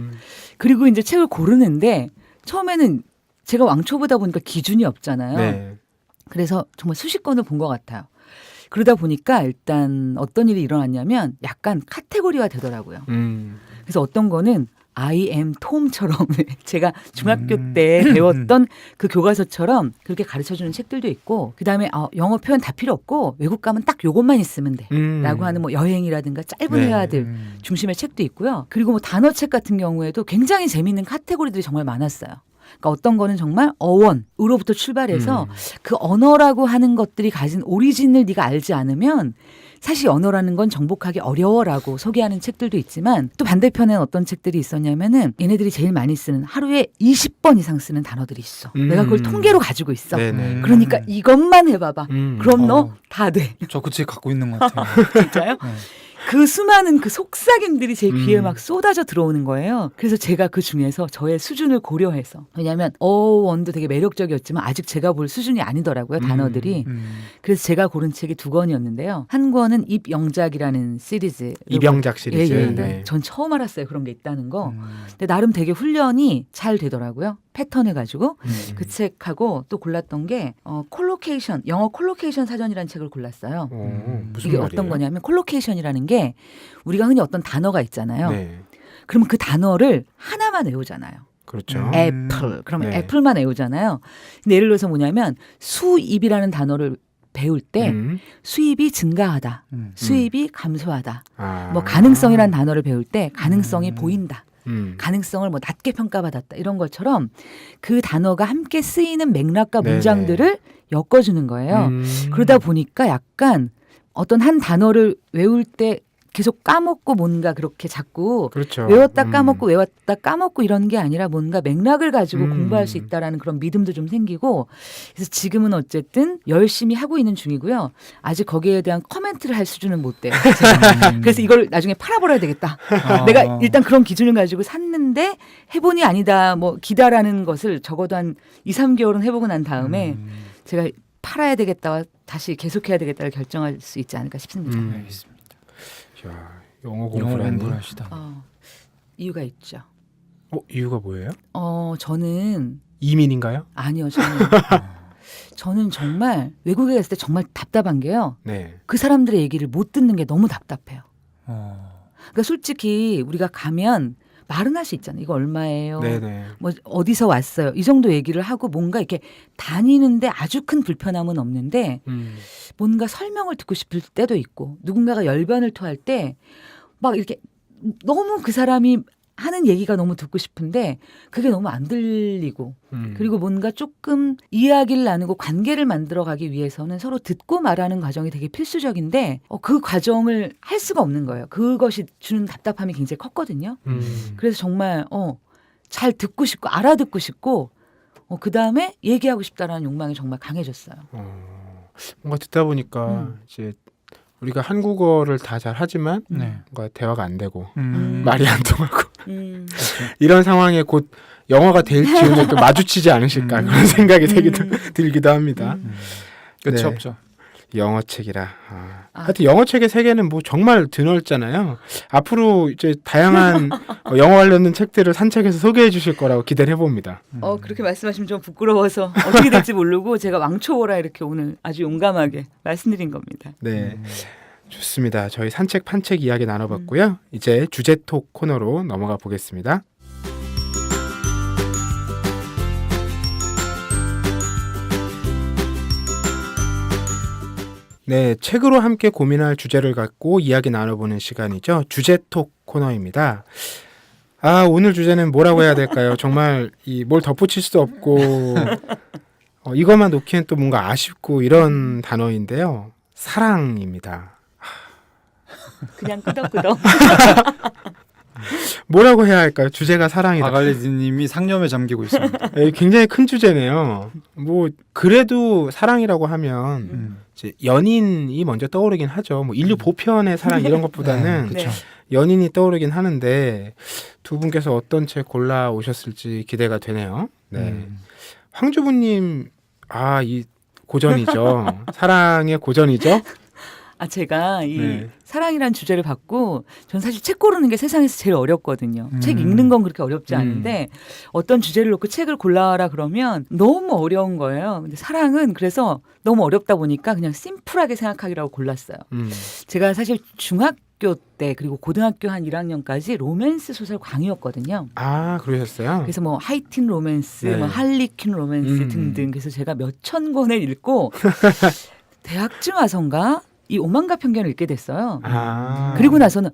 그리고 이제 책을 고르는데 처음에는 제가 왕초보다 보니까 기준이 없잖아요. 네. 그래서 정말 수십 권을 본 것 같아요. 그러다 보니까 일단 어떤 일이 일어났냐면 약간 카테고리화 되더라고요. 그래서 어떤 거는 I am Tom처럼 제가 중학교 때 배웠던 그 교과서처럼 그렇게 가르쳐주는 책들도 있고 그다음에 영어 표현 다 필요 없고 외국 가면 딱 요것만 있으면 돼 라고 하는 뭐 여행이라든가 짧은 네. 회화들 중심의 책도 있고요. 그리고 뭐 단어책 같은 경우에도 굉장히 재미있는 카테고리들이 정말 많았어요. 그러니까 어떤 거는 정말 어원으로부터 출발해서 그 언어라고 하는 것들이 가진 오리진을 네가 알지 않으면 사실 언어라는 건 정복하기 어려워라고 소개하는 책들도 있지만 또 반대편에 어떤 책들이 있었냐면은 얘네들이 제일 많이 쓰는 하루에 20번 이상 쓰는 단어들이 있어. 내가 그걸 통계로 가지고 있어. 네네. 그러니까 이것만 해봐봐. 그럼 너 다 돼. 저 그 책 갖고 있는 것 같아요. 진짜요? 네. 그 수많은 그 속삭임들이 제 귀에 막 쏟아져 들어오는 거예요. 그래서 제가 그 중에서 저의 수준을 고려해서 왜냐하면 어원도 되게 매력적이었지만 아직 제가 볼 수준이 아니더라고요. 단어들이. 그래서 제가 고른 책이 2권이었는데요. 한 권은 입영작이라는 시리즈. 이병작 시리즈. 예. 네. 전 처음 알았어요. 그런 게 있다는 거. 근데 나름 되게 훈련이 잘 되더라고요. 패턴을 가지고. 그 책하고 또 골랐던 게 콜로케이션, 영어 콜로케이션 사전이라는 책을 골랐어요. 무슨 이게 말이에요? 어떤 거냐면 콜로케이션이라는 게 우리가 흔히 어떤 단어가 있잖아요. 네. 그러면 그 단어를 하나만 외우잖아요. 그렇죠. 애플. 그러면 네. 애플만 외우잖아요. 근데 예를 들어서 뭐냐면 수입이라는 단어를 배울 때 수입이 증가하다. 수입이 감소하다. 뭐 가능성이라는 단어를 배울 때 가능성이 보인다. 가능성을 뭐 낮게 평가받았다. 이런 것처럼 그 단어가 함께 쓰이는 맥락과 네네. 문장들을 엮어주는 거예요. 그러다 보니까 약간 어떤 한 단어를 외울 때 계속 까먹고 뭔가 그렇게 자꾸 그렇죠. 외웠다 까먹고 외웠다 까먹고 이런 게 아니라 뭔가 맥락을 가지고 공부할 수 있다라는 그런 믿음도 좀 생기고 그래서 지금은 어쨌든 열심히 하고 있는 중이고요. 아직 거기에 대한 코멘트를 할 수준은 못 돼요. 그래서 이걸 나중에 팔아버려야 되겠다. 내가 일단 그런 기준을 가지고 샀는데 해본이 아니다. 뭐 기다라는 것을 적어도 한 2, 3개월은 해보고 난 다음에 제가 팔아야 되겠다와 다시 계속해야 되겠다를 결정할 수 있지 않을까 싶습니다. 알겠습니다. 야, 영어 영어 공부를 했네. 공부를 하시다. 이유가 있죠. 이유가 뭐예요? 저는 이민인가요? 아니요. 저는 정말 외국에 갔을 때 정말 답답한 게요. 네. 그 사람들의 얘기를 못 듣는 게 너무 답답해요. 어. 그러니까 솔직히 우리가 가면 말은 할 수 있잖아요. 이거 얼마예요? 네네. 뭐 어디서 왔어요? 이 정도 얘기를 하고 뭔가 이렇게 다니는데 아주 큰 불편함은 없는데 뭔가 설명을 듣고 싶을 때도 있고 누군가가 열변을 토할 때 막 이렇게 너무 그 사람이 하는 얘기가 너무 듣고 싶은데 그게 너무 안 들리고 그리고 뭔가 조금 이야기를 나누고 관계를 만들어가기 위해서는 서로 듣고 말하는 과정이 되게 필수적인데 그 과정을 할 수가 없는 거예요. 그것이 주는 답답함이 굉장히 컸거든요. 그래서 정말 잘 듣고 싶고 알아듣고 싶고 그다음에 얘기하고 싶다라는 욕망이 정말 강해졌어요. 뭔가 듣다 보니까 이제 우리가 한국어를 다 잘 하지만 네. 뭔가 대화가 안 되고 음. 말이 안 통하고 음. 이런 상황에 곧 영어가 될 기운을 또 마주치지 않으실까 그런 생각이 들기도 합니다. 끝이 네. 없죠. 영어 책이라. 하여튼 영어 책의 세계는 뭐 정말 드넓잖아요. 앞으로 이제 다양한 영어 관련된 책들을 산책해서 소개해 주실 거라고 기대를 해봅니다. 그렇게 말씀하시면 좀 부끄러워서 어떻게 될지 모르고 제가 왕초보라 이렇게 오늘 아주 용감하게 말씀드린 겁니다. 네. 좋습니다. 저희 산책 판책 이야기 나눠봤고요. 이제 주제톡 코너로 넘어가 보겠습니다. 네, 책으로 함께 고민할 주제를 갖고 이야기 나눠보는 시간이죠. 주제톡 코너입니다. 오늘 주제는 뭐라고 해야 될까요? 정말 뭘 덧붙일 수도 없고 이것만 놓기엔 또 뭔가 아쉽고 이런 단어인데요. 사랑입니다. 그냥 끄덕끄덕. 뭐라고 해야 할까요? 주제가 사랑이다. 아갈리디님이 상념에 잠기고 있습니다. 굉장히 큰 주제네요. 뭐 그래도 사랑이라고 하면 이제 연인이 먼저 떠오르긴 하죠. 뭐 인류 보편의 사랑 이런 것보다는 네. 그렇죠. 연인이 떠오르긴 하는데 두 분께서 어떤 책 골라 오셨을지 기대가 되네요. 네. 황주부님, 이 고전이죠. 사랑의 고전이죠. 제가 이 네. 사랑이란 주제를 받고 전 사실 책 고르는 게 세상에서 제일 어렵거든요. 책 읽는 건 그렇게 어렵지 않은데 어떤 주제를 놓고 책을 골라라 그러면 너무 어려운 거예요. 근데 사랑은 그래서 너무 어렵다 보니까 그냥 심플하게 생각하기라고 골랐어요. 제가 사실 중학교 때 그리고 고등학교 한 1학년까지 로맨스 소설 광이었거든요. 그러셨어요? 그래서 뭐 하이틴 로맨스, 네. 뭐 할리퀸 로맨스 등등. 그래서 제가 몇천 권을 읽고 대학쯤 와선가 이 오만과 편견을 읽게 됐어요. 그리고 나서는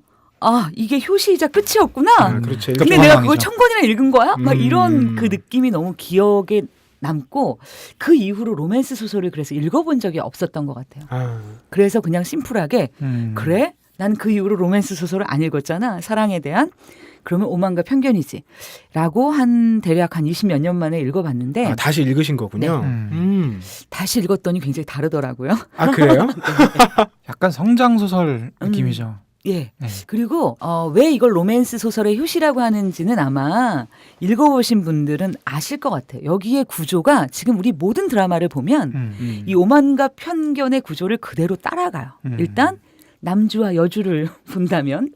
이게 효시이자 끝이었구나. 그렇죠. 근데 그러니까 내가 그걸 방황이죠. 1000권이나 읽은 거야? 막 이런 그 음. 느낌이 너무 기억에 남고 그 이후로 로맨스 소설을 그래서 읽어본 적이 없었던 것 같아요. 그래서 그냥 심플하게 그래? 난 그 이후로 로맨스 소설을 안 읽었잖아. 사랑에 대한. 그러면 오만과 편견이지. 라고 대략 한 20몇 년 만에 읽어봤는데 다시 읽으신 거군요. 네. 다시 읽었더니 굉장히 다르더라고요. 그래요? 약간 성장 소설 느낌이죠. 예. 네. 그리고 왜 이걸 로맨스 소설의 효시라고 하는지는 아마 읽어보신 분들은 아실 것 같아요. 여기에 구조가 지금 우리 모든 드라마를 보면 이 오만과 편견의 구조를 그대로 따라가요. 일단 남주와 여주를 본다면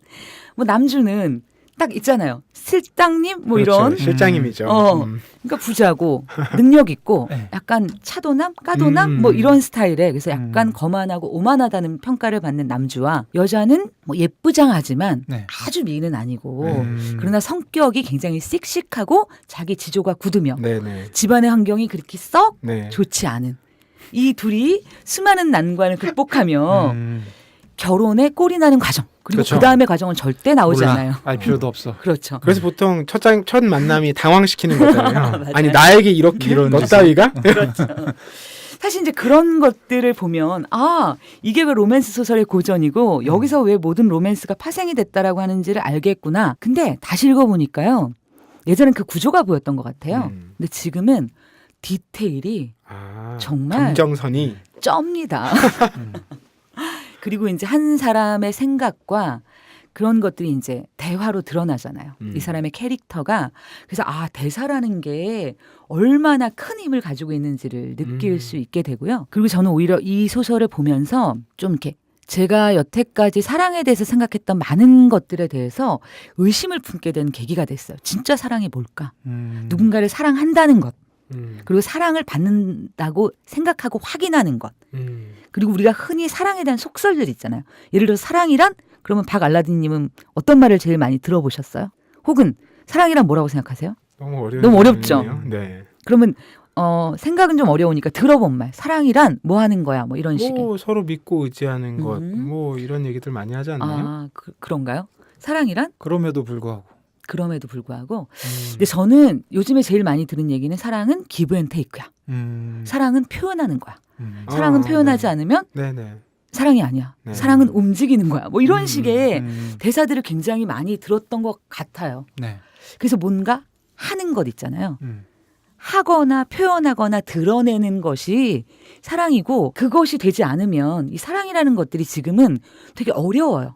뭐 남주는 딱 있잖아요. 실장님 뭐 그렇죠. 이런 실장님이죠. 그러니까 부자고 능력 있고 네. 약간 차도남, 까도남 뭐 이런 스타일에 그래서 약간 거만하고 오만하다는 평가를 받는 남주와 여자는 뭐 예쁘장하지만 네. 아주 미인은 아니고 그러나 성격이 굉장히 씩씩하고 자기 지조가 굳으며 네네. 집안의 환경이 그렇게 썩 네. 좋지 않은 이 둘이 수많은 난관을 극복하며 결혼에 꼴이 나는 과정 그리고 그렇죠. 그 다음의 과정은 절대 나오지 몰라. 않아요. 알 필요도 없어. 그렇죠. 그래서 보통 첫 만남이 당황시키는 거잖아요. 맞아요. 아니 나에게 이렇게 이런 너 짓을. 따위가? 사실 이제 그런 것들을 보면 이게 왜 로맨스 소설의 고전이고 여기서 왜 모든 로맨스가 파생이 됐다라고 하는지를 알겠구나. 근데 다시 읽어보니까요. 예전엔 그 구조가 보였던 것 같아요. 근데 지금은 디테일이 정말 감정선이 쩝니다. 그리고 이제 한 사람의 생각과 그런 것들이 이제 대화로 드러나잖아요. 이 사람의 캐릭터가 그래서 대사라는 게 얼마나 큰 힘을 가지고 있는지를 느낄 수 있게 되고요. 그리고 저는 오히려 이 소설을 보면서 좀 이렇게 제가 여태까지 사랑에 대해서 생각했던 많은 것들에 대해서 의심을 품게 된 계기가 됐어요. 진짜 사랑이 뭘까? 누군가를 사랑한다는 것. 그리고 사랑을 받는다고 생각하고 확인하는 것. 그리고 우리가 흔히 사랑에 대한 속설들 있잖아요. 예를 들어 사랑이란 그러면 박알라딘님은 어떤 말을 제일 많이 들어보셨어요? 혹은 사랑이란 뭐라고 생각하세요? 너무 어렵죠? 네. 그러면 생각은 좀 어려우니까 들어본 말. 사랑이란 뭐 하는 거야? 뭐 이런 식의. 뭐 서로 믿고 의지하는 것, 뭐 이런 얘기들 많이 하지 않나요? 그런가요? 사랑이란? 그럼에도 불구하고 그럼에도 불구하고. 근데 저는 요즘에 제일 많이 들은 얘기는 사랑은 기브 앤 테이크야. 사랑은 표현하는 거야. 사랑은 표현하지 네. 않으면 네네. 사랑이 아니야. 네. 사랑은 움직이는 거야. 뭐 이런 식의 대사들을 굉장히 많이 들었던 것 같아요. 네. 그래서 뭔가 하는 것 있잖아요. 하거나 표현하거나 드러내는 것이 사랑이고 그것이 되지 않으면 이 사랑이라는 것들이 지금은 되게 어려워요.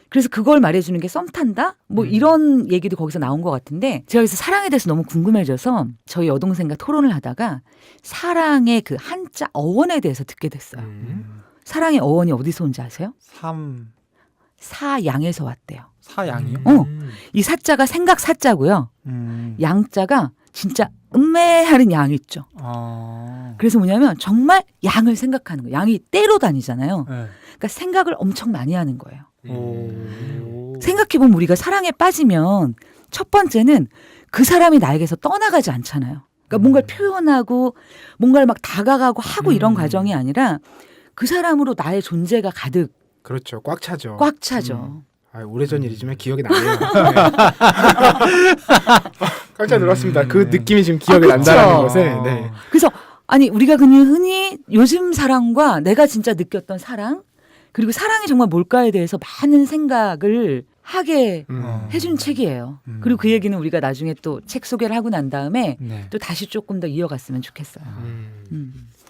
그래서 그걸 말해주는 게 썸 탄다? 뭐 이런 얘기도 거기서 나온 것 같은데 제가 그래서 사랑에 대해서 너무 궁금해져서 저희 여동생과 토론을 하다가 사랑의 그 한자 어원에 대해서 듣게 됐어요. 사랑의 어원이 어디서 온지 아세요? 사양에서 왔대요. 사양이요? 이 사자가 생각 사자고요. 양자가 진짜 음매하는 양 있죠. 그래서 뭐냐면 정말 양을 생각하는 거예요. 양이 떼로 다니잖아요. 네. 그러니까 생각을 엄청 많이 하는 거예요. 오. 생각해보면 우리가 사랑에 빠지면 첫 번째는 그 사람이 나에게서 떠나가지 않잖아요. 그러니까 뭔가를 표현하고 뭔가를 막 다가가고 하고 이런 과정이 아니라 그 사람으로 나의 존재가 가득 그렇죠. 꽉 차죠. 꽉 차죠. 오래전 일이지만 기억이 나네요. 깜짝 놀랐습니다. 그 느낌이 지금 기억이 그쵸. 난다는 것에. 네. 그래서 아니 우리가 흔히 요즘 사랑과 내가 진짜 느꼈던 사랑 그리고 사랑이 정말 뭘까에 대해서 많은 생각을 하게 해준 책이에요. 그리고 그 얘기는 우리가 나중에 또 책 소개를 하고 난 다음에 네. 또 다시 조금 더 이어갔으면 좋겠어요.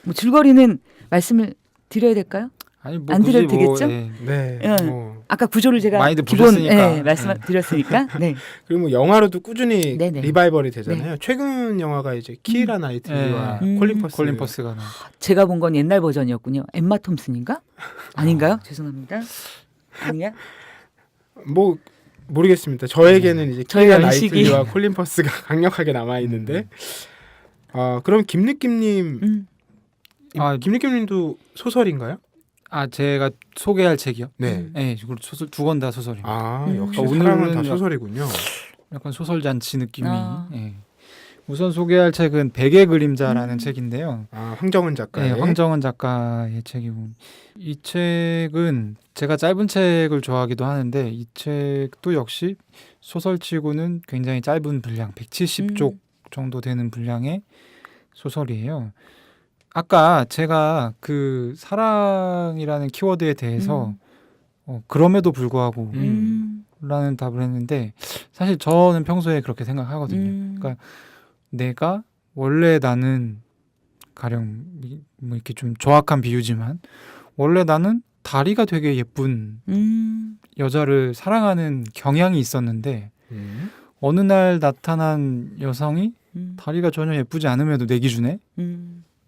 뭐 줄거리는 말씀을 드려야 될까요? 아니 뭐 안 굳이 드려도 되겠죠? 예. 네. 예. 뭐 아까 구조를 제가 많이들 기본 보셨으니까. 말씀드렸으니까. 네. 그리고 뭐 영화로도 꾸준히 네네. 리바이벌이 되잖아요. 최근 영화가 이제 키라 나이틀리와 콜린 퍼스. 콜린 퍼스가 나. 제가 본 건 옛날 버전이었군요. 엠마 톰슨인가? 아닌가요? 죄송합니다. 아니야? 뭐 모르겠습니다. 저에게는 이제 저희 키라 연식이. 나이틀리와 콜린 퍼스가 강력하게 남아 있는데. 그럼 김느낌님, 아, 김느낌님도 소설인가요? 제가 소개할 책이요. 네. 네, 그리고 소설 두 권 다 소설입니다. 역시 오늘은 사랑은 다 약- 소설이군요. 약간 소설 잔치 느낌이. 아. 예. 우선 소개할 책은 백의 그림자라는 책인데요. 황정은 작가의. 네, 황정은 작가의 책이고 이 책은 제가 짧은 책을 좋아하기도 하는데 이 책도 역시 소설치고는 굉장히 짧은 분량, 170쪽 정도 되는 분량의 소설이에요. 아까 제가 그 사랑이라는 키워드에 대해서 그럼에도 불구하고 라는 답을 했는데 사실 저는 평소에 그렇게 생각하거든요. 그러니까 내가 원래 나는 가령 뭐 이렇게 좀 조악한 비유지만 원래 나는 다리가 되게 예쁜 여자를 사랑하는 경향이 있었는데 어느 날 나타난 여성이 다리가 전혀 예쁘지 않음에도 내 기준에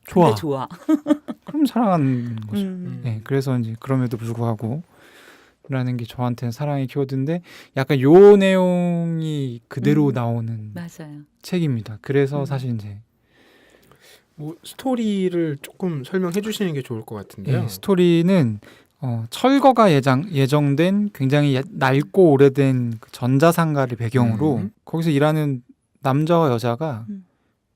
좋아. 근데 좋아. 그럼 사랑하는 거죠. 음. 네, 그래서 이제 그럼에도 불구하고 라는 게 저한테는 사랑의 키워드인데 약간 요 내용이 그대로 나오는 맞아요. 책입니다. 그래서 사실 이제 뭐 스토리를 조금 설명해 주시는 게 좋을 것 같은데요. 예, 스토리는 철거가 예정된 굉장히 낡고 오래된 그 전자상가를 배경으로 거기서 일하는 남자와 여자가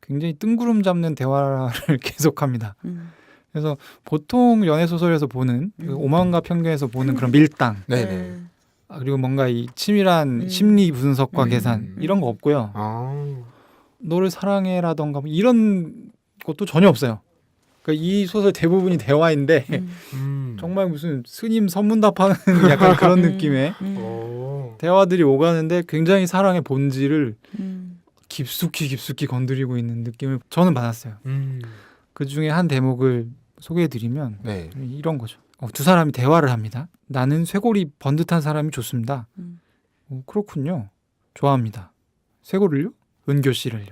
굉장히 뜬구름 잡는 대화를 계속합니다. 그래서 보통 연애 소설에서 보는 그 오만과 편견에서 보는 그런 밀당 네네. 그리고 뭔가 이 치밀한 심리 분석과 계산 이런 거 없고요. 너를 사랑해라던가 뭐 이런 것도 전혀 없어요. 그러니까 이 소설 대부분이 대화인데 정말 무슨 스님 선문답하는 약간 그런 느낌의 대화들이 오가는데 굉장히 사랑의 본질을 깊숙이 건드리고 있는 느낌을 저는 받았어요. 그 중에 한 대목을 소개해드리면 네. 이런 거죠. 두 사람이 대화를 합니다. 나는 쇄골이 번듯한 사람이 좋습니다. 그렇군요. 좋아합니다. 쇄골을요? 은교 씨를요.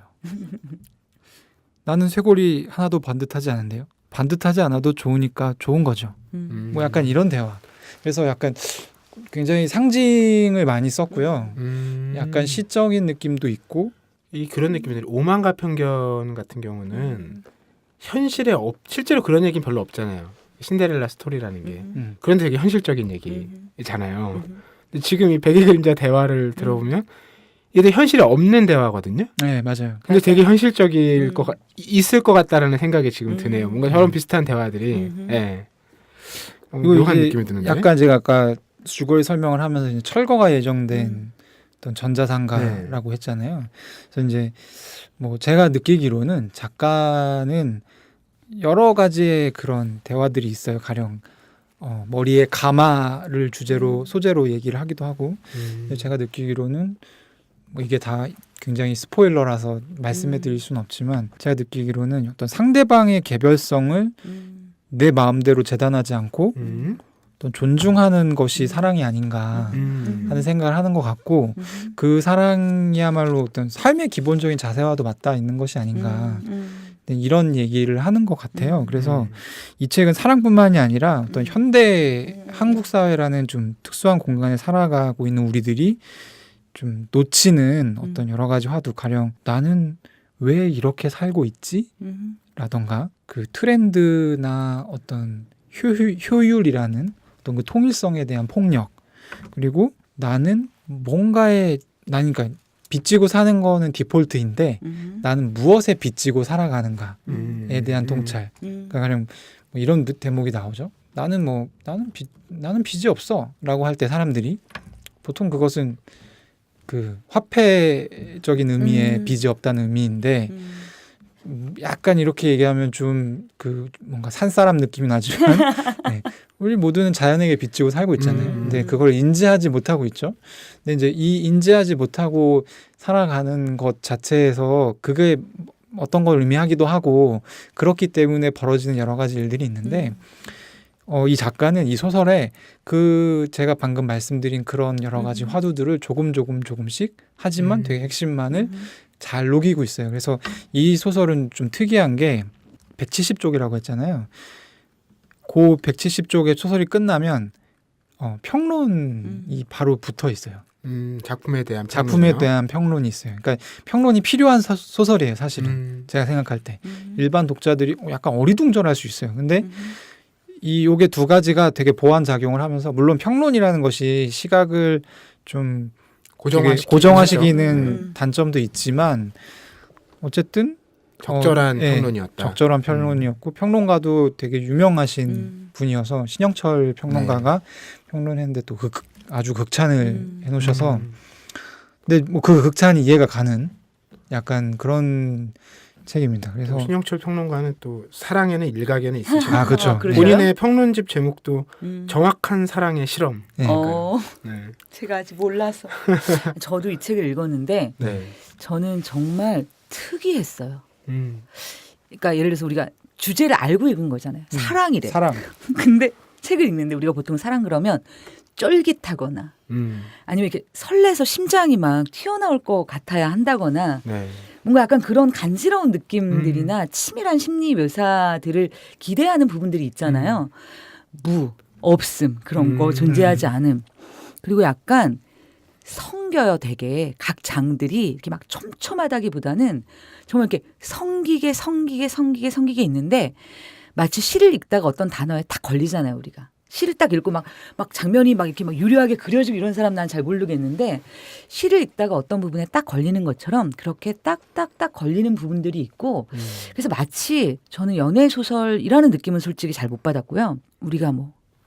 나는 쇄골이 하나도 반듯하지 않은데요. 반듯하지 않아도 좋으니까 좋은 거죠. 뭐 약간 이런 대화. 그래서 약간 굉장히 상징을 많이 썼고요. 약간 시적인 느낌도 있고 그런 느낌이 들어요. 오만과 편견 같은 경우는 현실에 실제로 그런 얘기는 별로 없잖아요. 신데렐라 스토리라는 게 그런데 되게 현실적인 얘기잖아요. 근데 지금 이 백의 그림자 대화를 들어보면 이게 현실에 없는 대화거든요. 네, 맞아요. 근데 되게 현실적일 있을 것 같다라는 생각이 지금 드네요. 뭔가 저런 비슷한 대화들이. 예. 묘한 이게 느낌이 드는데. 약간 제가 아까 줄거리 설명을 하면서 이제 철거가 예정된 어떤 전자상가라고 했잖아요. 그래서 이제 뭐 제가 느끼기로는 작가는 여러 가지의 그런 대화들이 있어요. 가령 머리에 가마를 주제로 소재로 얘기를 하기도 하고 근데 제가 느끼기로는 뭐 이게 다 굉장히 스포일러라서 말씀해드릴 수는 없지만 제가 느끼기로는 어떤 상대방의 개별성을 내 마음대로 재단하지 않고 어떤 존중하는 것이 사랑이 아닌가 하는 생각을 하는 것 같고 그 사랑이야말로 어떤 삶의 기본적인 자세와도 맞닿아 있는 것이 아닌가 이런 얘기를 하는 것 같아요. 그래서 이 책은 사랑뿐만이 아니라 어떤 현대 한국 사회라는 좀 특수한 공간에 살아가고 있는 우리들이 좀 놓치는 어떤 여러 가지 화두 가령 나는 왜 이렇게 살고 있지? 라던가 그 트렌드나 어떤 효율이라는 어떤 그 통일성에 대한 폭력 그리고 나는 뭔가에 그러니까 빚지고 사는 거는 디폴트인데 나는 무엇에 빚지고 살아가는가에 대한 통찰 그러니까 가령 뭐 이런 대목이 나오죠. 나는 빚이 없어라고 할 때 사람들이 보통 그것은 그 화폐적인 의미의 빚이 없다는 의미인데 약간 이렇게 얘기하면 좀 그 뭔가 산사람 느낌이 나지만 네. 우리 모두는 자연에게 빚지고 살고 있잖아요. 근데 그걸 인지하지 못하고 있죠. 근데 이제 이 인지하지 못하고 살아가는 것 자체에서 그게 어떤 걸 의미하기도 하고 그렇기 때문에 벌어지는 여러 가지 일들이 있는데 이 작가는 이 소설에 그 제가 방금 말씀드린 그런 여러 가지 화두들을 조금씩 하지만 되게 핵심만을 잘 녹이고 있어요. 그래서 이 소설은 좀 특이한 게 170쪽이라고 했잖아요. 그 170쪽의 소설이 끝나면 평론이 바로 붙어 있어요. 작품에 대한 작품에 평론이요? 대한 평론이 있어요. 그러니까 평론이 필요한 소설이에요, 사실은. 제가 생각할 때. 일반 독자들이 약간 어리둥절할 수 있어요. 근데 요게 두 가지가 되게 보완 작용을 하면서 물론 평론이라는 것이 시각을 좀 고정화시키는 단점도 있지만 어쨌든 적절한 평론이었다. 적절한 평론이었고 평론가도 되게 유명하신 분이어서 신영철 평론가가 평론했는데 또 아주 극찬을 해놓으셔서 근데 뭐 그 극찬이 이해가 가는 약간 그런 책입니다. 그래서 신영철 평론가는 또 사랑에는 일각에는 있으시고 그렇죠. 본인의 평론집 제목도 정확한 사랑의 실험. 네. 네. 제가 아직 몰라서. 저도 이 책을 읽었는데 네. 저는 정말 특이했어요. 음. 그러니까 예를 들어서 우리가 주제를 알고 읽은 거잖아요. 사랑이래. 사랑. 근데 책을 읽는데 우리가 보통 사랑 그러면 쫄깃하거나 아니면 이렇게 설레서 심장이 막 튀어나올 것 같아야 한다거나 네. 뭔가 약간 그런 간지러운 느낌들이나 치밀한 심리 묘사들을 기대하는 부분들이 있잖아요. 없음 그런 거 존재하지 않음. 그리고 약간 성겨요 되게 각 장들이 이렇게 막 촘촘하다기보다는 정말 이렇게 성기게 있는데 마치 시를 읽다가 어떤 단어에 딱 걸리잖아요 우리가. 시를 딱 읽고 막 장면이 막 이렇게 막 유려하게 그려지고 이런 사람 난 잘 모르겠는데 시를 읽다가 어떤 부분에 딱 걸리는 것처럼 그렇게 딱딱딱 걸리는 부분들이 있고 그래서 마치 저는 연애 소설이라는 느낌은 솔직히 잘 못 받았고요. 우리가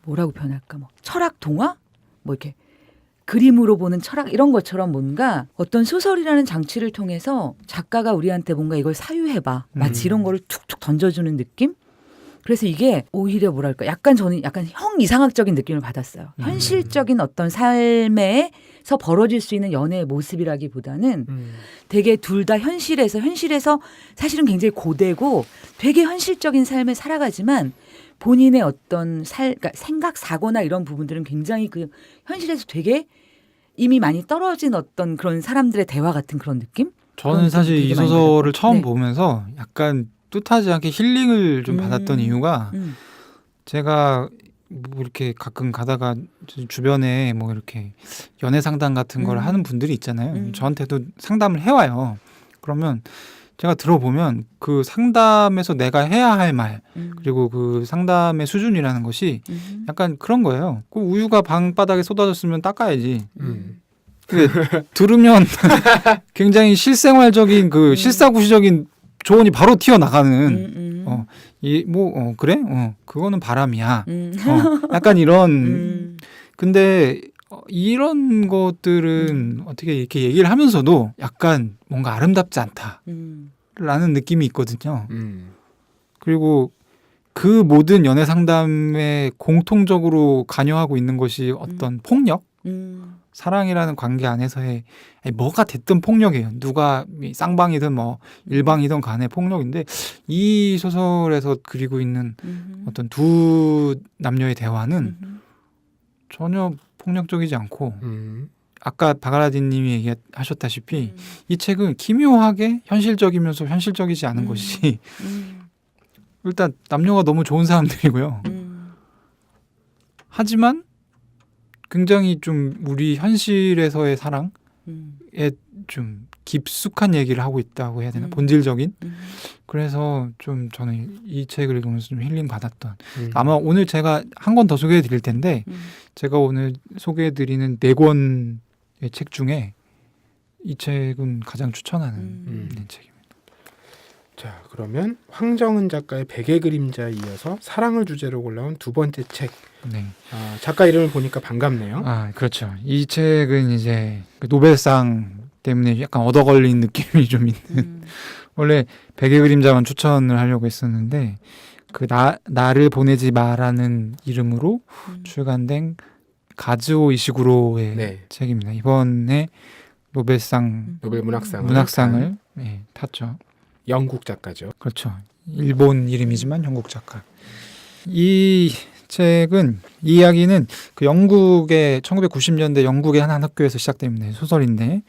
뭐라고 표현할까 철학 동화 이렇게 그림으로 보는 철학 이런 것처럼 뭔가 어떤 소설이라는 장치를 통해서 작가가 우리한테 뭔가 이걸 사유해봐 마치 이런 거를 툭툭 던져주는 느낌? 그래서 이게 오히려 뭐랄까 저는 약간 형이상학적인 느낌을 받았어요. 현실적인 어떤 삶에서 벌어질 수 있는 연애의 모습이라기보다는 되게 둘 다 현실에서 사실은 굉장히 고되고 되게 현실적인 삶을 살아가지만 본인의 어떤 그러니까 생각, 사고나 이런 부분들은 굉장히 그 현실에서 되게 이미 많이 떨어진 어떤 그런 사람들의 대화 같은 그런 느낌? 저는 사실 이 되게 많이 소설을 받았고. 처음 네. 보면서 약간 뜻하지 않게 힐링을 좀 받았던 이유가 제가 뭐 이렇게 가끔 가다가 주변에 뭐 이렇게 연애 상담 같은 걸 하는 분들이 있잖아요. 저한테도 상담을 해와요. 그러면 제가 들어보면 그 상담에서 내가 해야 할 말 그리고 그 상담의 수준이라는 것이 약간 그런 거예요. 그 우유가 방바닥에 쏟아졌으면 닦아야지. 근데 들으면 굉장히 실생활적인 그 실사구시적인 조언이 바로 튀어나가는 그래? 그거는 바람이야. 약간 이런 근데 이런 것들은 어떻게 이렇게 얘기를 하면서도 약간 뭔가 아름답지 않다라는 느낌이 있거든요. 그리고 그 모든 연애 상담에 공통적으로 관여하고 있는 것이 어떤 폭력? 사랑이라는 관계 안에서의 뭐가 됐든 폭력이에요. 누가 쌍방이든 일방이든 간의 폭력인데 이 소설에서 그리고 있는 어떤 두 남녀의 대화는 전혀 폭력적이지 않고 아까 바가라딘 님이 얘기하셨다시피 이 책은 기묘하게 현실적이면서 현실적이지 않은 것이 일단 남녀가 너무 좋은 사람들이고요. 하지만 굉장히 좀 우리 현실에서의 사랑에 좀 깊숙한 얘기를 하고 있다고 해야 되나? 본질적인? 그래서 좀 저는 이 책을 읽으면서 좀 힐링 받았던 아마 오늘 제가 한 권 더 소개해 드릴 텐데 제가 오늘 소개해 드리는 4권의 책 중에 이 책은 가장 추천하는 책입니다. 자, 그러면 황정은 작가의 백의 그림자에 이어서 사랑을 주제로 골라온 두 번째 책. 네. 작가 이름을 보니까 반갑네요. 그렇죠. 이 책은 이제 그 노벨상 때문에 약간 얻어 걸린 느낌이 좀 있는 원래 베개 그림자만 추천을 하려고 했었는데 그 나를 보내지 마라는 이름으로 출간된 가즈오 이시구로의 네. 책입니다. 이번에 노벨상 노벨 문학상을 문학상을 네, 탔죠. 영국 작가죠. 그렇죠. 일본 이름이지만 영국 작가. 이 책은 이 이야기는 그 영국의 1990년대 영국의 한 학교에서 시작됩니다. 소설인데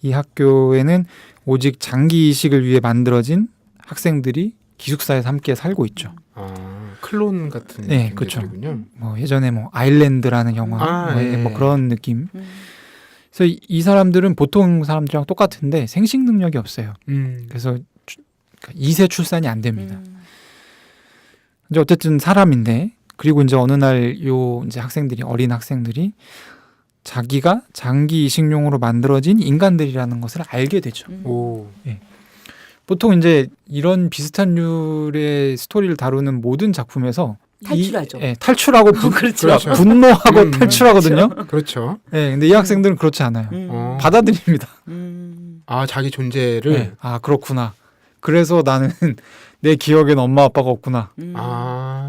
이 학교에는 오직 장기 이식을 위해 만들어진 학생들이 기숙사에서 함께 살고 있죠. 아, 클론 같은 네, 그렇죠. 느낌들이군요. 뭐 예전에 뭐 아일랜드라는 영화 예. 뭐 그런 느낌. 그래서 이 사람들은 보통 사람들이랑 똑같은데 생식 능력이 없어요. 그래서 2세 출산이 안 됩니다. 이제 어쨌든 사람인데 그리고 이제 어느 날 요 이제 학생들이 어린 학생들이 자기가 장기 이식용으로 만들어진 인간들이라는 것을 알게 되죠. 오, 보통 이제 이런 비슷한 류의 스토리를 다루는 모든 작품에서 탈출하죠. 탈출하고 그렇죠. 분노하고 탈출하거든요. 그렇죠. 근데 이 학생들은 그렇지 않아요. 어. 받아들입니다. 아, 자기 존재를 네. 아 그렇구나. 그래서 나는 내 기억엔 엄마 아빠가 없구나.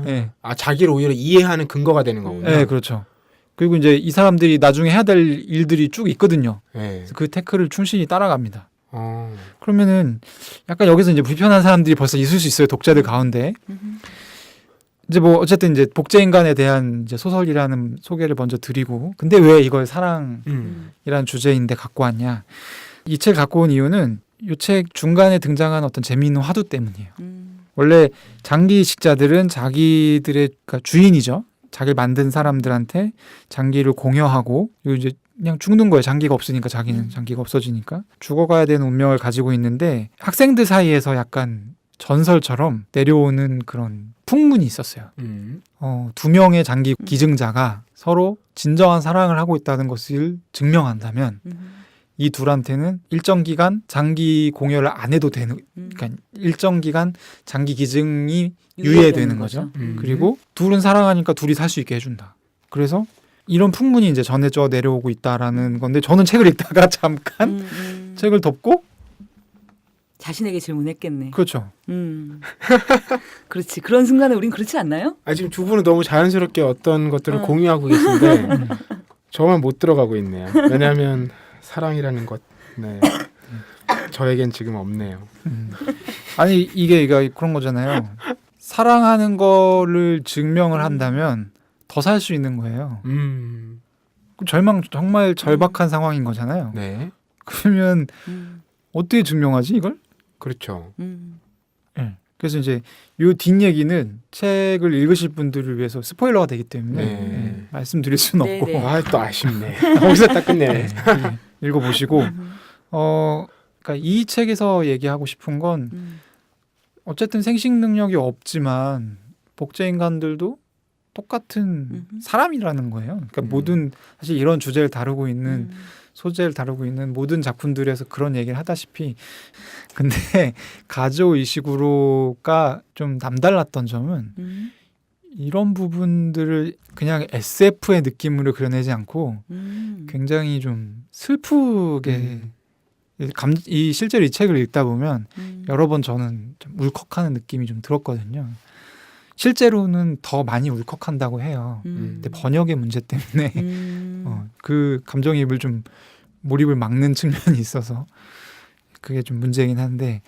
네. 자기를 오히려 이해하는 근거가 되는 거군요. 네, 그렇죠. 그리고 이제 이 사람들이 나중에 해야 될 일들이 쭉 있거든요. 네. 그래서 그 태클을 충실히 따라갑니다. 어. 그러면은 약간 여기서 이제 불편한 사람들이 벌써 있을 수 있어요. 독자들 가운데. 이제 뭐 어쨌든 이제 복제인간에 대한 이제 소설이라는 소개를 먼저 드리고, 근데 왜 이걸 사랑이라는 주제인데 갖고 왔냐? 이 책 갖고 온 이유는 이 책 중간에 등장한 어떤 재미있는 화두 때문이에요. 원래 장기 이식자들은 자기들의 그러니까 주인이죠. 자기를 만든 사람들한테 장기를 공여하고 이제 그냥 죽는 거예요. 장기가 없으니까 자기는 장기가 없어지니까 죽어가야 되는 운명을 가지고 있는데 학생들 사이에서 약간 전설처럼 내려오는 그런 풍문이 있었어요. 두 명의 장기 기증자가 서로 진정한 사랑을 하고 있다는 것을 증명한다면 이 둘한테는 일정 기간 장기 공여를 안 해도 되는, 그러니까 일정 기간 장기 기증이 유예되는 거죠. 그리고 둘은 사랑하니까 둘이 살 수 있게 해준다. 그래서 이런 풍문이 이제 전해져 내려오고 있다라는 건데 저는 책을 읽다가 잠깐 책을 덮고 자신에게 질문했겠네. 그렇죠. 그렇지. 그런 순간에 우린 그렇지 않나요? 아, 지금 두 분은 너무 자연스럽게 어떤 것들을 공유하고 계신데 저만 못 들어가고 있네요. 왜냐하면 사랑이라는 것, 네, 저에겐 지금 없네요. 아니 이게 그런 거잖아요. 사랑하는 거를 증명을 한다면 더 살 수 있는 거예요. 정말 절박한 상황인 거잖아요. 네, 그러면 어떻게 증명하지 이걸? 그렇죠. 네. 그래서 이제 요 뒷얘기는 책을 읽으실 분들을 위해서 스포일러가 되기 때문에 네. 말씀드릴 수는 네, 없고 네. 아, 또 아쉽네. 거기서 딱 끝내네. 읽어보시고 그러니까 이 책에서 얘기하고 싶은 건 어쨌든 생식 능력이 없지만 복제 인간들도 똑같은 사람이라는 거예요. 그러니까 모든 사실 이런 주제를 다루고 있는 소재를 다루고 있는 모든 작품들에서 그런 얘기를 하다시피 근데 가즈오 이시구로가 좀 남달랐던 점은 이런 부분들을 그냥 SF의 느낌으로 그려내지 않고 굉장히 좀 슬프게 실제로 이 책을 읽다 보면 여러 번 저는 좀 울컥하는 느낌이 좀 들었거든요. 실제로는 더 많이 울컥한다고 해요. 근데 번역의 문제 때문에 그 감정이입을 좀 몰입을 막는 측면이 있어서 그게 좀 문제이긴 한데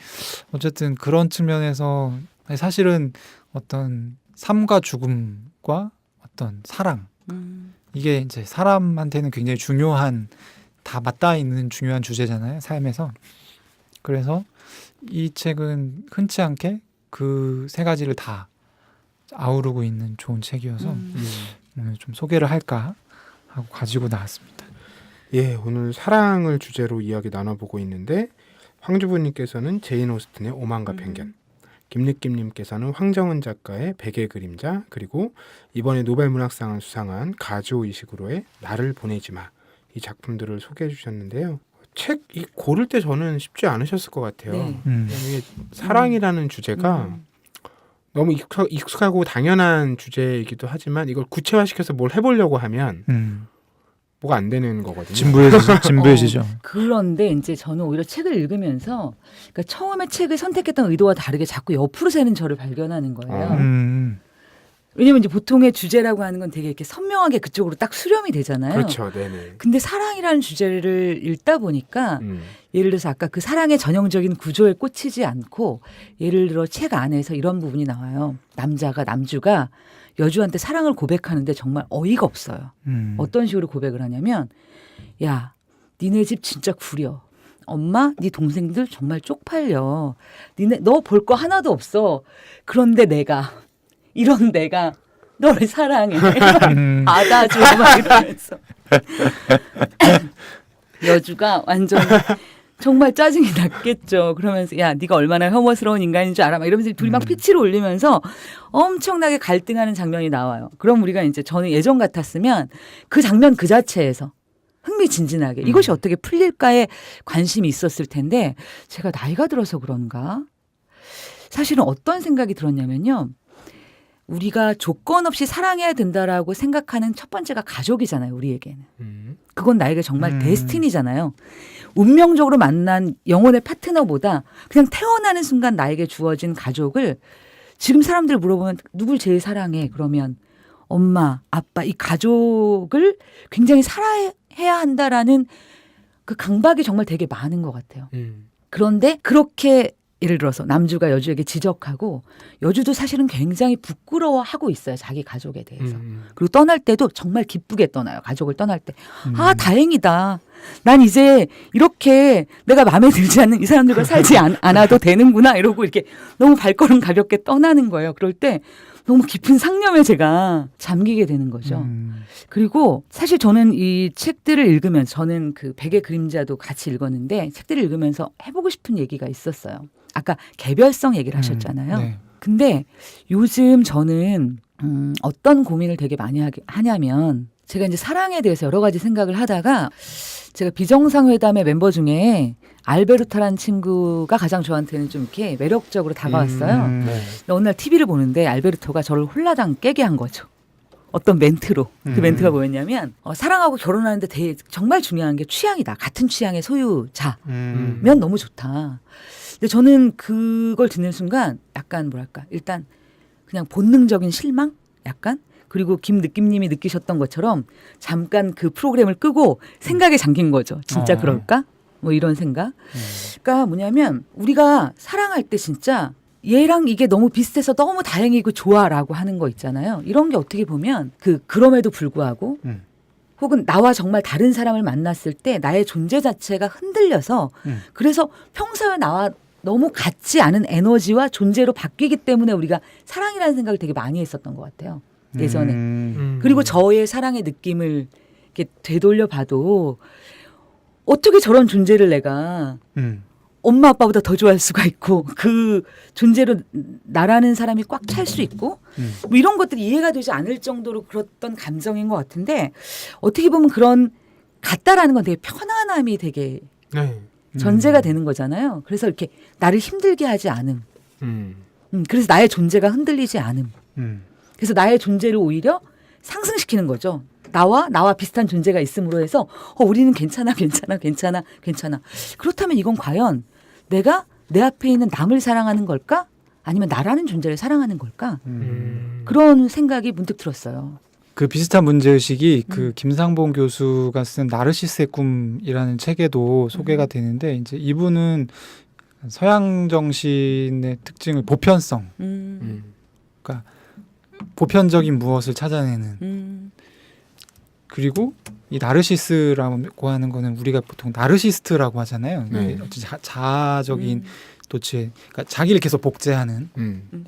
어쨌든 그런 측면에서 사실은 어떤 삶과 죽음과 어떤 사랑 이게 이제 사람한테는 굉장히 중요한 다 맞닿아 있는 중요한 주제잖아요. 삶에서. 그래서 이 책은 흔치 않게 그 세 가지를 다 아우르고 있는 좋은 책이어서 오늘 좀 소개를 할까 하고 가지고 나왔습니다. 예, 오늘 사랑을 주제로 이야기 나눠보고 있는데 황주부님께서는 제인 오스틴의 오만과 편견, 김느낌님께서는 황정은 작가의 베개 그림자, 그리고 이번에 노벨 문학상을 수상한 가즈오 이시구로의 나를 보내지 마, 이 작품들을 소개해 주셨는데요. 책 고를 때 저는 쉽지 않으셨을 것 같아요. 네. 이게 사랑이라는 주제가 너무 익숙하고 당연한 주제이기도 하지만 이걸 구체화시켜서 뭘 해보려고 하면 극복가 안 되는 거거든요. 진부해지죠. 그런데 이제 저는 오히려 책을 읽으면서 그러니까 처음에 책을 선택했던 의도와 다르게 자꾸 옆으로 새는 저를 발견하는 거예요. 왜냐면 이제 보통의 주제라고 하는 건 되게 이렇게 선명하게 그쪽으로 딱 수렴이 되잖아요. 그렇죠, 네네. 근데 사랑이라는 주제를 읽다 보니까 예를 들어서 아까 그 사랑의 전형적인 구조에 꽂히지 않고 예를 들어 책 안에서 이런 부분이 나와요. 남주가 여주한테 사랑을 고백하는데 정말 어이가 없어요. 어떤 식으로 고백을 하냐면 야, 니네 집 진짜 구려. 엄마, 네 동생들 정말 쪽팔려. 너 볼 거 하나도 없어. 그런데 이런 내가 너를 사랑해. 받아줘. 막 이러면서. 여주가 완전 정말 짜증이 났겠죠. 그러면서 야, 네가 얼마나 혐오스러운 인간인 줄 알아? 막 이러면서 둘이 막 피치를 올리면서 엄청나게 갈등하는 장면이 나와요. 그럼 우리가 이제 저는 예전 같았으면 그 장면 그 자체에서 흥미진진하게 이것이 어떻게 풀릴까에 관심이 있었을 텐데 제가 나이가 들어서 그런가? 사실은 어떤 생각이 들었냐면요. 우리가 조건 없이 사랑해야 된다라고 생각하는 첫 번째가 가족이잖아요. 우리에게는. 그건 나에게 정말 데스티니잖아요. 운명적으로 만난 영혼의 파트너보다 그냥 태어나는 순간 나에게 주어진 가족을 지금 사람들 물어보면 누굴 제일 사랑해? 그러면 엄마, 아빠 이 가족을 굉장히 사랑해야 한다라는 그 강박이 정말 되게 많은 것 같아요. 그런데 그렇게 예를 들어서 남주가 여주에게 지적하고 여주도 사실은 굉장히 부끄러워하고 있어요. 자기 가족에 대해서. 그리고 떠날 때도 정말 기쁘게 떠나요. 가족을 떠날 때. 아, 다행이다. 난 이제 이렇게 내가 마음에 들지 않는 이 사람들과 살지 않아도 되는구나. 이러고 이렇게 너무 발걸음 가볍게 떠나는 거예요. 그럴 때 너무 깊은 상념에 제가 잠기게 되는 거죠. 그리고 사실 저는 이 책들을 읽으면서 저는 그 백의 그림자도 같이 읽었는데 책들을 읽으면서 해보고 싶은 얘기가 있었어요. 아까 개별성 얘기를 하셨잖아요. 네. 근데 요즘 저는 어떤 고민을 되게 많이 하냐면 제가 이제 사랑에 대해서 여러 가지 생각을 하다가 제가 비정상회담의 member 중에 알베르타라는 친구가 가장 저한테는 좀 이렇게 매력적으로 다가왔어요. 네. 근데 어느 날 TV를 보는데 알베르토가 저를 홀라당 깨게 한 거죠. 어떤 멘트로. 그 멘트가 뭐였냐면 사랑하고 결혼하는데 정말 중요한 게 취향이다. 같은 취향의 소유자면 너무 좋다. 근데 저는 그걸 듣는 순간 약간 뭐랄까 일단 그냥 본능적인 실망? 약간? 그리고 김느낌님이 느끼셨던 것처럼 잠깐 그 프로그램을 끄고 생각에 잠긴 거죠. 진짜 그럴까? 뭐 이런 생각. 그러니까 뭐냐면 우리가 사랑할 때 진짜 얘랑 이게 너무 비슷해서 너무 다행이고 좋아라고 하는 거 있잖아요. 이런 게 어떻게 보면 그럼에도 불구하고 혹은 나와 정말 다른 사람을 만났을 때 나의 존재 자체가 흔들려서 그래서 평소에 나와 너무 같지 않은 에너지와 존재로 바뀌기 때문에 우리가 사랑이라는 생각을 되게 많이 했었던 것 같아요. 예전에. 그리고 저의 사랑의 느낌을 이렇게 되돌려 봐도 어떻게 저런 존재를 내가 엄마 아빠보다 더 좋아할 수가 있고 그 존재로 나라는 사람이 꽉 찰 수 있고 뭐 이런 것들이 이해가 되지 않을 정도로 그랬던 감정인 것 같은데 어떻게 보면 그런 같다라는 건 되게 편안함이 되게 네. 전제가 되는 거잖아요. 그래서 이렇게 나를 힘들게 하지 않음. 그래서 나의 존재가 흔들리지 않음. 그래서 나의 존재를 오히려 상승시키는 거죠. 나와 비슷한 존재가 있음으로 해서 우리는 괜찮아. 그렇다면 이건 과연 내가 내 앞에 있는 남을 사랑하는 걸까? 아니면 나라는 존재를 사랑하는 걸까? 그런 생각이 문득 들었어요. 그 비슷한 문제의식이 그 김상봉 교수가 쓴 나르시스의 꿈이라는 책에도 소개가 되는데 이제 이분은 서양 정신의 특징을 보편성, 그러니까 보편적인 무엇을 찾아내는 그리고 이 나르시스라고 하는 거는 우리가 보통 나르시스트라고 하잖아요. 네. 자아적인 도취, 그러니까 자기를 계속 복제하는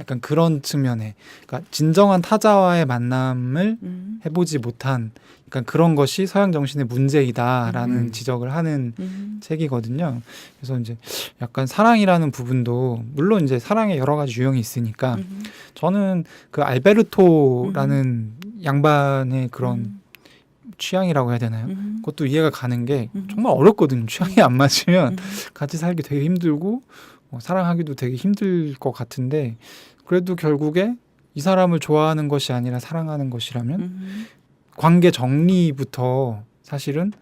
약간 그런 측면에, 그러니까 진정한 타자와의 만남을 해보지 못한, 그러니까 그런 것이 서양 정신의 문제이다라는 지적을 하는 책이거든요. 그래서 이제 약간 사랑이라는 부분도 물론 이제 사랑에 여러 가지 유형이 있으니까 저는 그 알베르토라는 양반의 그런 취향이라고 해야 되나요? 그것도 이해가 가는 게 정말 어렵거든요. 취향이 안 맞으면 같이 살기 되게 힘들고 사랑하기도 되게 힘들 것 같은데 그래도 결국에 이 사람을 좋아하는 것이 아니라 사랑하는 것이라면 관계 정리부터 사실은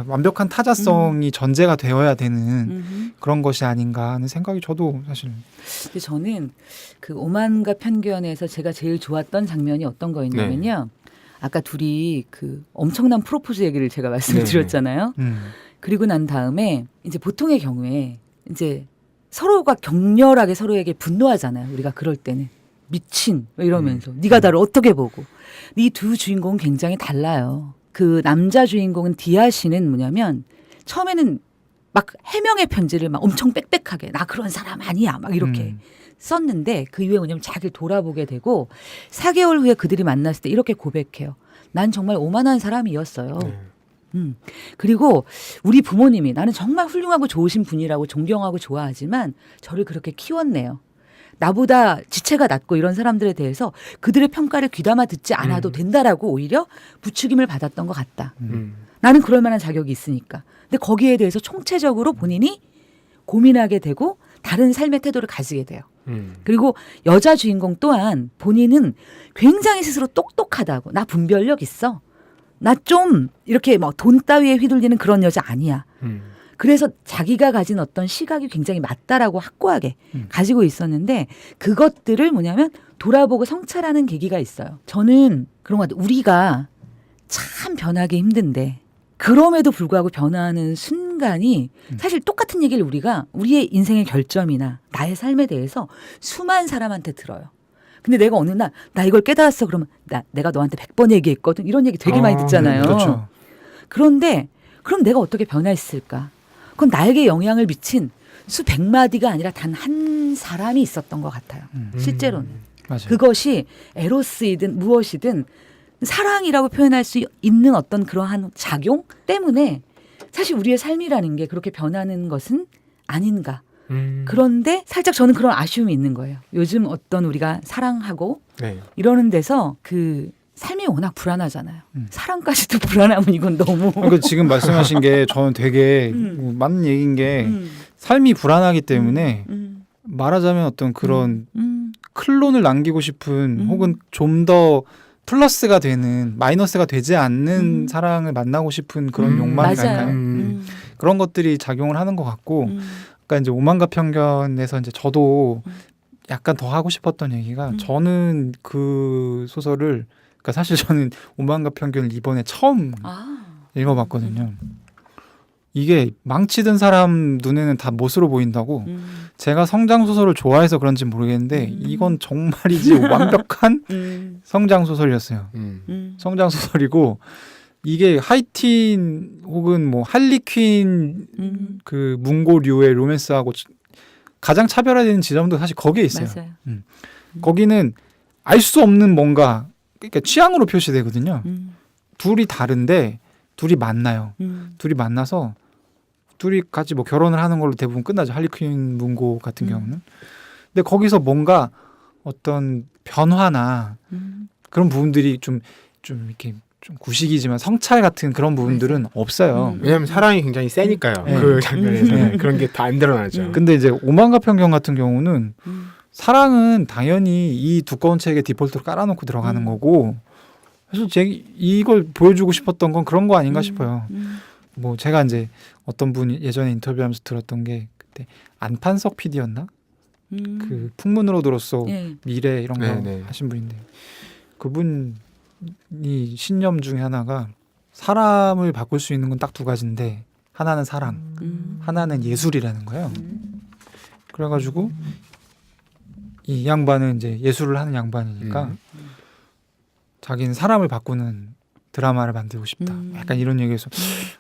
완벽한 타자성이 전제가 되어야 되는 그런 것이 아닌가 하는 생각이 저도 사실. 근데 저는 그 오만과 편견에서 제가 제일 좋았던 장면이 어떤 거였냐면요. 아까 둘이 그 엄청난 프로포즈 얘기를 제가 말씀을 네네. 드렸잖아요. 그리고 난 다음에 이제 보통의 경우에 이제 서로가 격렬하게 서로에게 분노하잖아요. 우리가 그럴 때는 미친 이러면서 네가 나를 어떻게 보고. 이 두 주인공은 굉장히 달라요. 그 남자 주인공은 디아 씨는 뭐냐면 처음에는 막 해명의 편지를 막 엄청 빽빽하게 나 그런 사람 아니야 막 이렇게 썼는데 그 이후에 뭐냐면 자기를 돌아보게 되고 4개월 후에 그들이 만났을 때 이렇게 고백해요. 난 정말 오만한 사람이었어요. 네. 그리고 우리 부모님이 나는 정말 훌륭하고 좋으신 분이라고 존경하고 좋아하지만 저를 그렇게 키웠네요. 나보다 지체가 낮고 이런 사람들에 대해서 그들의 평가를 귀담아 듣지 않아도 된다라고 오히려 부추김을 받았던 것 같다. 나는 그럴 만한 자격이 있으니까. 근데 거기에 대해서 총체적으로 본인이 고민하게 되고 다른 삶의 태도를 가지게 돼요. 그리고 여자 주인공 또한 본인은 굉장히 스스로 똑똑하다고. 나 분별력 있어. 나 좀 이렇게 뭐 돈 따위에 휘둘리는 그런 여자 아니야. 그래서 자기가 가진 어떤 시각이 굉장히 맞다라고 확고하게 가지고 있었는데 그것들을 뭐냐면 돌아보고 성찰하는 계기가 있어요. 저는 그런 것 같아요. 우리가 참 변하기 힘든데 그럼에도 불구하고 변화하는 순간이 사실 똑같은 얘기를 우리가 우리의 인생의 결점이나 나의 삶에 대해서 수많은 사람한테 들어요. 근데 내가 어느 날 나 이걸 깨달았어 그러면 내가 너한테 100번 얘기했거든 이런 얘기 되게 많이 듣잖아요. 그렇죠. 그런데 그럼 내가 어떻게 변화했을까? 그건 나에게 영향을 미친 수백 마디가 아니라 단 한 사람이 있었던 것 같아요. 실제로는. 맞아요. 그것이 에로스이든 무엇이든 사랑이라고 표현할 수 있는 어떤 그러한 작용 때문에 사실 우리의 삶이라는 게 그렇게 변하는 것은 아닌가. 그런데 살짝 저는 그런 아쉬움이 있는 거예요. 요즘 어떤 우리가 사랑하고 네. 이러는 데서 그 삶이 워낙 불안하잖아요. 사랑까지도 불안하면 이건 너무. 그러니까 지금 말씀하신 게 저는 되게 맞는 얘기인 게 삶이 불안하기 때문에 말하자면 어떤 그런 클론을 남기고 싶은 혹은 좀 더 플러스가 되는 마이너스가 되지 않는 사랑을 만나고 싶은 그런 욕망이랄까요? 맞아요. 그런 것들이 작용을 하는 것 같고 그러니까 이제 오만과 편견에서 이제 저도 약간 더 하고 싶었던 얘기가 저는 그 소설을 그러니까 사실 저는 오만과 편견을 이번에 처음 읽어봤거든요. 이게 망치든 사람 눈에는 다 못으로 보인다고 제가 성장 소설을 좋아해서 그런지 모르겠는데 이건 정말이지 완벽한 성장 소설이었어요. 성장 소설이고 이게 하이틴 혹은 뭐 할리퀸 그 문고류의 로맨스하고 가장 차별화되는 지점도 사실 거기에 있어요. 맞아요. 거기는 알 수 없는 뭔가 그러니까 취향으로 표시되거든요. 둘이 다른데 둘이 만나요. 둘이 만나서 둘이 같이 뭐 결혼을 하는 걸로 대부분 끝나죠. 할리퀸 문고 같은 경우는. 근데 거기서 뭔가 어떤 변화나 그런 부분들이 좀 이렇게 좀 구식이지만 성찰 같은 그런 부분들은 없어요. 왜냐하면 사랑이 굉장히 세니까요. 그 장면에서 그런 게 다 안 드러나죠. 근데 이제 오만과 편견 같은 경우는 사랑은 당연히 이 두꺼운 책에 디폴트로 깔아놓고 들어가는 거고 그래서 이걸 보여주고 싶었던 건 그런 거 아닌가 싶어요. 뭐 제가 이제 어떤 분이 예전에 인터뷰하면서 들었던 게 그때 안판석 PD였나? 그 풍문으로 들었어 미래 이런 거 네네. 하신 분인데 그분이 신념 중에 하나가 사람을 바꿀 수 있는 건 딱 두 가지인데 하나는 사랑, 하나는 예술이라는 거예요. 그래가지고 이 양반은 이제 예술을 하는 양반이니까 자기는 사람을 바꾸는 드라마를 만들고 싶다. 약간 이런 얘기해서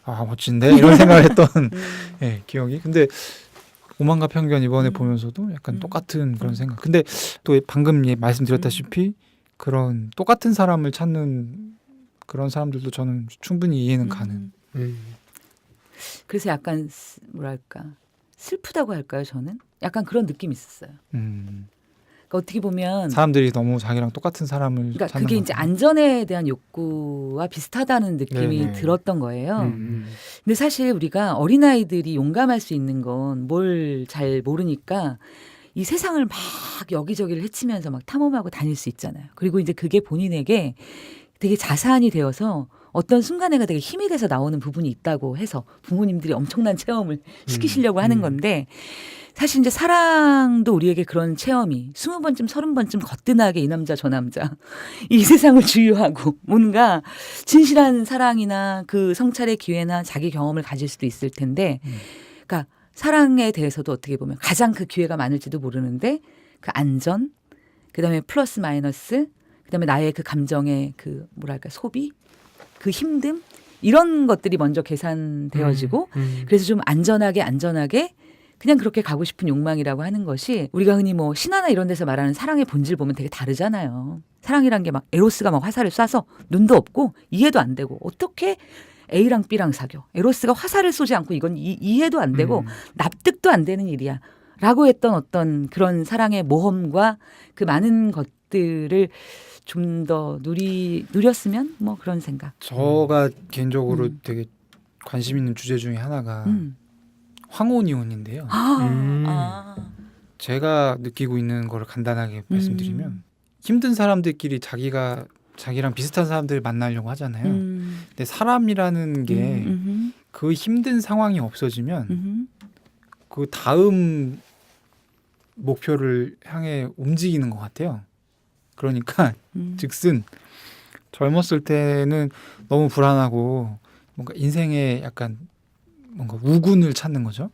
아 멋진데 이런 생각을 했던 예, 기억이. 근데 오만과 편견 이번에 보면서도 약간 똑같은 그런 생각. 근데 또 방금 말씀드렸다시피 그런 똑같은 사람을 찾는 그런 사람들도 저는 충분히 이해는 가는. 그래서 약간 뭐랄까 슬프다고 할까요? 저는 약간 그런 느낌이 있었어요. 그러니까 어떻게 보면 사람들이 너무 자기랑 똑같은 사람을 그러니까 찾는 그게 것 이제 같아요. 안전에 대한 욕구와 비슷하다는 느낌이 네네. 들었던 거예요. 근데 사실 우리가 어린아이들이 용감할 수 있는 건 뭘 잘 모르니까 이 세상을 막 여기저기를 헤치면서 막 탐험하고 다닐 수 있잖아요. 그리고 이제 그게 본인에게 되게 자산이 되어서 어떤 순간에가 되게 힘이 돼서 나오는 부분이 있다고 해서 부모님들이 엄청난 체험을 시키시려고 하는 건데 사실 이제 사랑도 우리에게 그런 체험이 20번쯤 30번쯤 거뜬하게 이 남자 저 남자 이 세상을 주유하고 뭔가 진실한 사랑이나 그 성찰의 기회나 자기 경험을 가질 수도 있을 텐데 그러니까 사랑에 대해서도 어떻게 보면 가장 그 기회가 많을지도 모르는데 그 안전 그다음에 플러스 마이너스 그다음에 나의 그 감정의 그 뭐랄까 소비 그 힘듦 이런 것들이 먼저 계산되어지고 그래서 좀 안전하게 그냥 그렇게 가고 싶은 욕망이라고 하는 것이 우리가 흔히 뭐 신화나 이런 데서 말하는 사랑의 본질 보면 되게 다르잖아요. 사랑이란 게 막 에로스가 막 화살을 쏴서 눈도 없고 이해도 안 되고 어떻게 A랑 B랑 사겨. 에로스가 화살을 쏘지 않고 이건 이해도 안 되고 납득도 안 되는 일이야. 라고 했던 어떤 그런 사랑의 모험과 그 많은 것들을 좀 더 누렸으면 뭐 그런 생각. 저가 개인적으로 되게 관심 있는 주제 중에 하나가 황혼이혼인데요. 제가 느끼고 있는 거를 간단하게 말씀드리면 힘든 사람들끼리 자기랑 비슷한 사람들 만나려고 하잖아요. 근데 사람이라는 게 그 힘든 상황이 없어지면 그 다음 목표를 향해 움직이는 것 같아요. 그러니까 즉슨 젊었을 때는 너무 불안하고 뭔가 인생에 약간 뭔가 우군을 찾는 거죠.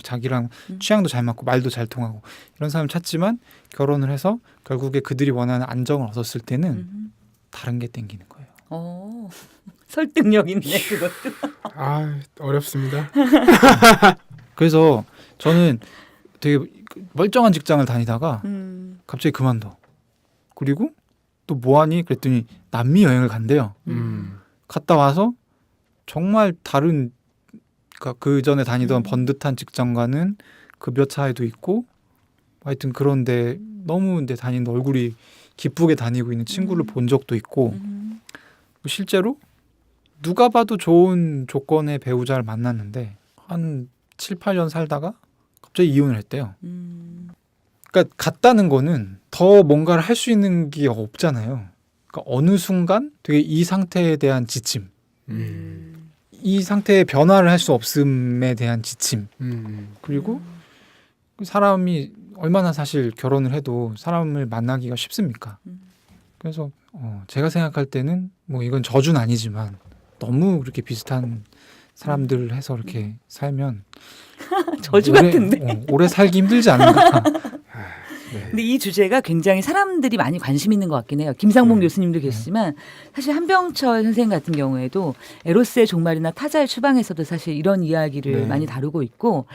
자기랑 취향도 잘 맞고 말도 잘 통하고 이런 사람 찾지만 결혼을 해서 결국에 그들이 원하는 안정을 얻었을 때는 다른 게 땡기는 거예요. 설득력 있네 그것도. 아 어렵습니다. 그래서 저는 되게 멀쩡한 직장을 다니다가 갑자기 그만둬. 그리고 또 뭐하니? 그랬더니 남미 여행을 간대요. 갔다 와서 정말 다른 그러니까 그 전에 다니던 번듯한 직장과는 급여 차이도 있고 하여튼 그런데 너무 근데 다니는 얼굴이 기쁘게 다니고 있는 친구를 본 적도 있고 실제로 누가 봐도 좋은 조건의 배우자를 만났는데 한 7, 8년 살다가 갑자기 이혼을 했대요. 그러니까 갔다는 거는 더 뭔가를 할 수 있는 게 없잖아요. 그러니까 어느 순간 되게 이 상태에 대한 지침 이 상태의 변화를 할 수 없음에 대한 지침 그리고 사람이 얼마나 사실 결혼을 해도 사람을 만나기가 쉽습니까? 그래서 제가 생각할 때는 뭐 이건 저주는 아니지만 너무 그렇게 비슷한 사람들 해서 이렇게 살면 저주 같은데. 오래 살기 힘들지 않을까. 근데 이 주제가 굉장히 사람들이 많이 관심 있는 것 같긴 해요. 김상봉 교수님도 계시지만 사실 한병철 선생님 같은 경우에도 에로스의 종말이나 타자의 추방에서도 사실 이런 이야기를 많이 다루고 있고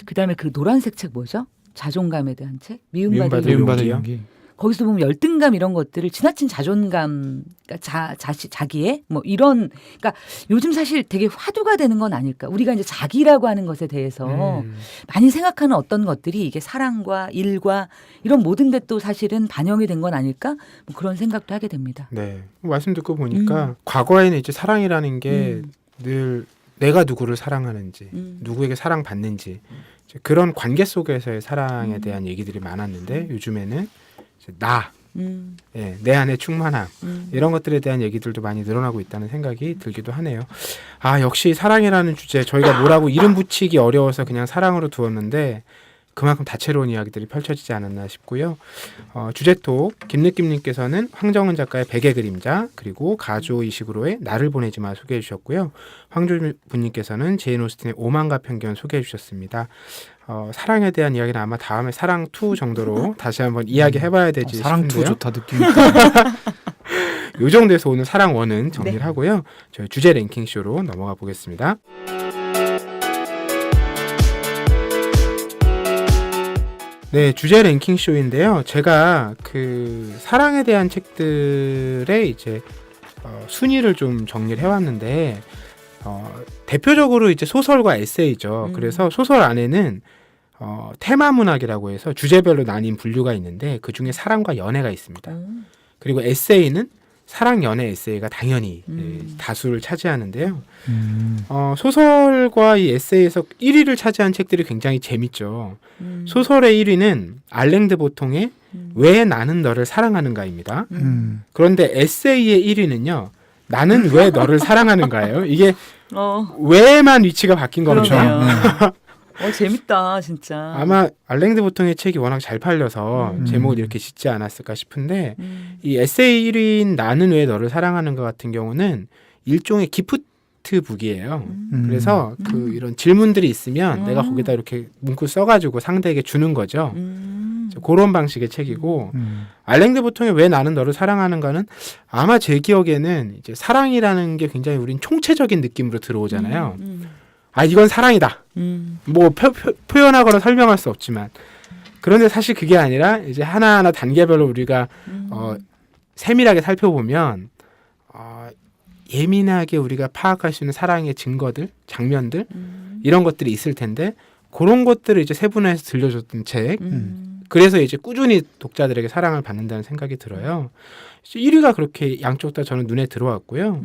그다음에 그 노란색 책 뭐죠? 자존감에 대한 책? 미움받을 미움받을 용기. 거기서 보면 열등감 이런 것들을 지나친 자존감, 그러니까 자기의 뭐 이런, 그러니까 요즘 사실 되게 화두가 되는 건 아닐까. 우리가 이제 자기라고 하는 것에 대해서 많이 생각하는 어떤 것들이 이게 사랑과 일과 이런 모든 데 또 사실은 반영이 된 건 아닐까? 뭐 그런 생각도 하게 됩니다. 네. 말씀 듣고 보니까 과거에는 이제 사랑이라는 게 늘 내가 누구를 사랑하는지, 누구에게 사랑받는지 이제 그런 관계 속에서의 사랑에 대한 얘기들이 많았는데 요즘에는 이제 예, 내 안의 충만함 이런 것들에 대한 얘기들도 많이 늘어나고 있다는 생각이 들기도 하네요. 아 역시 사랑이라는 주제 저희가 뭐라고 이름 붙이기 어려워서 그냥 사랑으로 두었는데 그만큼 다채로운 이야기들이 펼쳐지지 않았나 싶고요. 주제톡 김느낌님께서는 황정은 작가의 백의 그림자 그리고 가조 이식으로의 나를 보내지 마 소개해 주셨고요. 황조분님께서는 제인 오스틴의 오만과 편견 소개해 주셨습니다. 사랑에 대한 이야기는 아마 다음에 사랑 2 정도로 다시 한번 이야기해봐야 되지 사랑 2 싶은데요. 좋다 느낌이. 요 정도에서 오늘 사랑 1은 정리를 하고요. 저희 주제 랭킹쇼로 넘어가 보겠습니다. 네, 주제 랭킹 쇼인데요. 제가 그 사랑에 대한 책들의 이제 순위를 좀 정리를 해왔는데 대표적으로 이제 소설과 에세이죠. 그래서 소설 안에는 테마 문학이라고 해서 주제별로 나뉜 분류가 있는데 그 중에 사랑과 연애가 있습니다. 그리고 에세이는 사랑 연애 에세이가 당연히 다수를 차지하는데요. 소설과 이 에세이에서 1위를 차지한 책들이 굉장히 재밌죠. 소설의 1위는 알랭드 보통의 왜 나는 너를 사랑하는가입니다. 그런데 에세이의 1위는요. 나는 왜 너를 사랑하는가예요. 이게 어, 왜만 위치가 바뀐 겁니다. 그러네요. 재밌다 진짜. 아마 알랭드 보통의 책이 워낙 잘 팔려서 음. 제목을 이렇게 짓지 않았을까 싶은데 이 이 에세이 1인 나는 왜 너를 사랑하는가 같은 경우는 일종의 기프트북이에요. 그래서 그 이런 질문들이 있으면 내가 거기다 이렇게 문구 써가지고 상대에게 주는 거죠. 그런 방식의 책이고 알랭드 보통의 왜 나는 너를 사랑하는가는 아마 제 기억에는 이제 사랑이라는 게 굉장히 우린 총체적인 느낌으로 들어오잖아요. 아 이건 사랑이다. 뭐 표현하거나 설명할 수 없지만 그런데 사실 그게 아니라 이제 하나하나 단계별로 우리가 세밀하게 살펴보면 예민하게 우리가 파악할 수 있는 사랑의 증거들, 장면들 이런 것들이 있을 텐데 그런 것들을 이제 세분화해서 들려줬던 책. 그래서 이제 꾸준히 독자들에게 사랑을 받는다는 생각이 들어요. 1위가 그렇게 양쪽 다 저는 눈에 들어왔고요.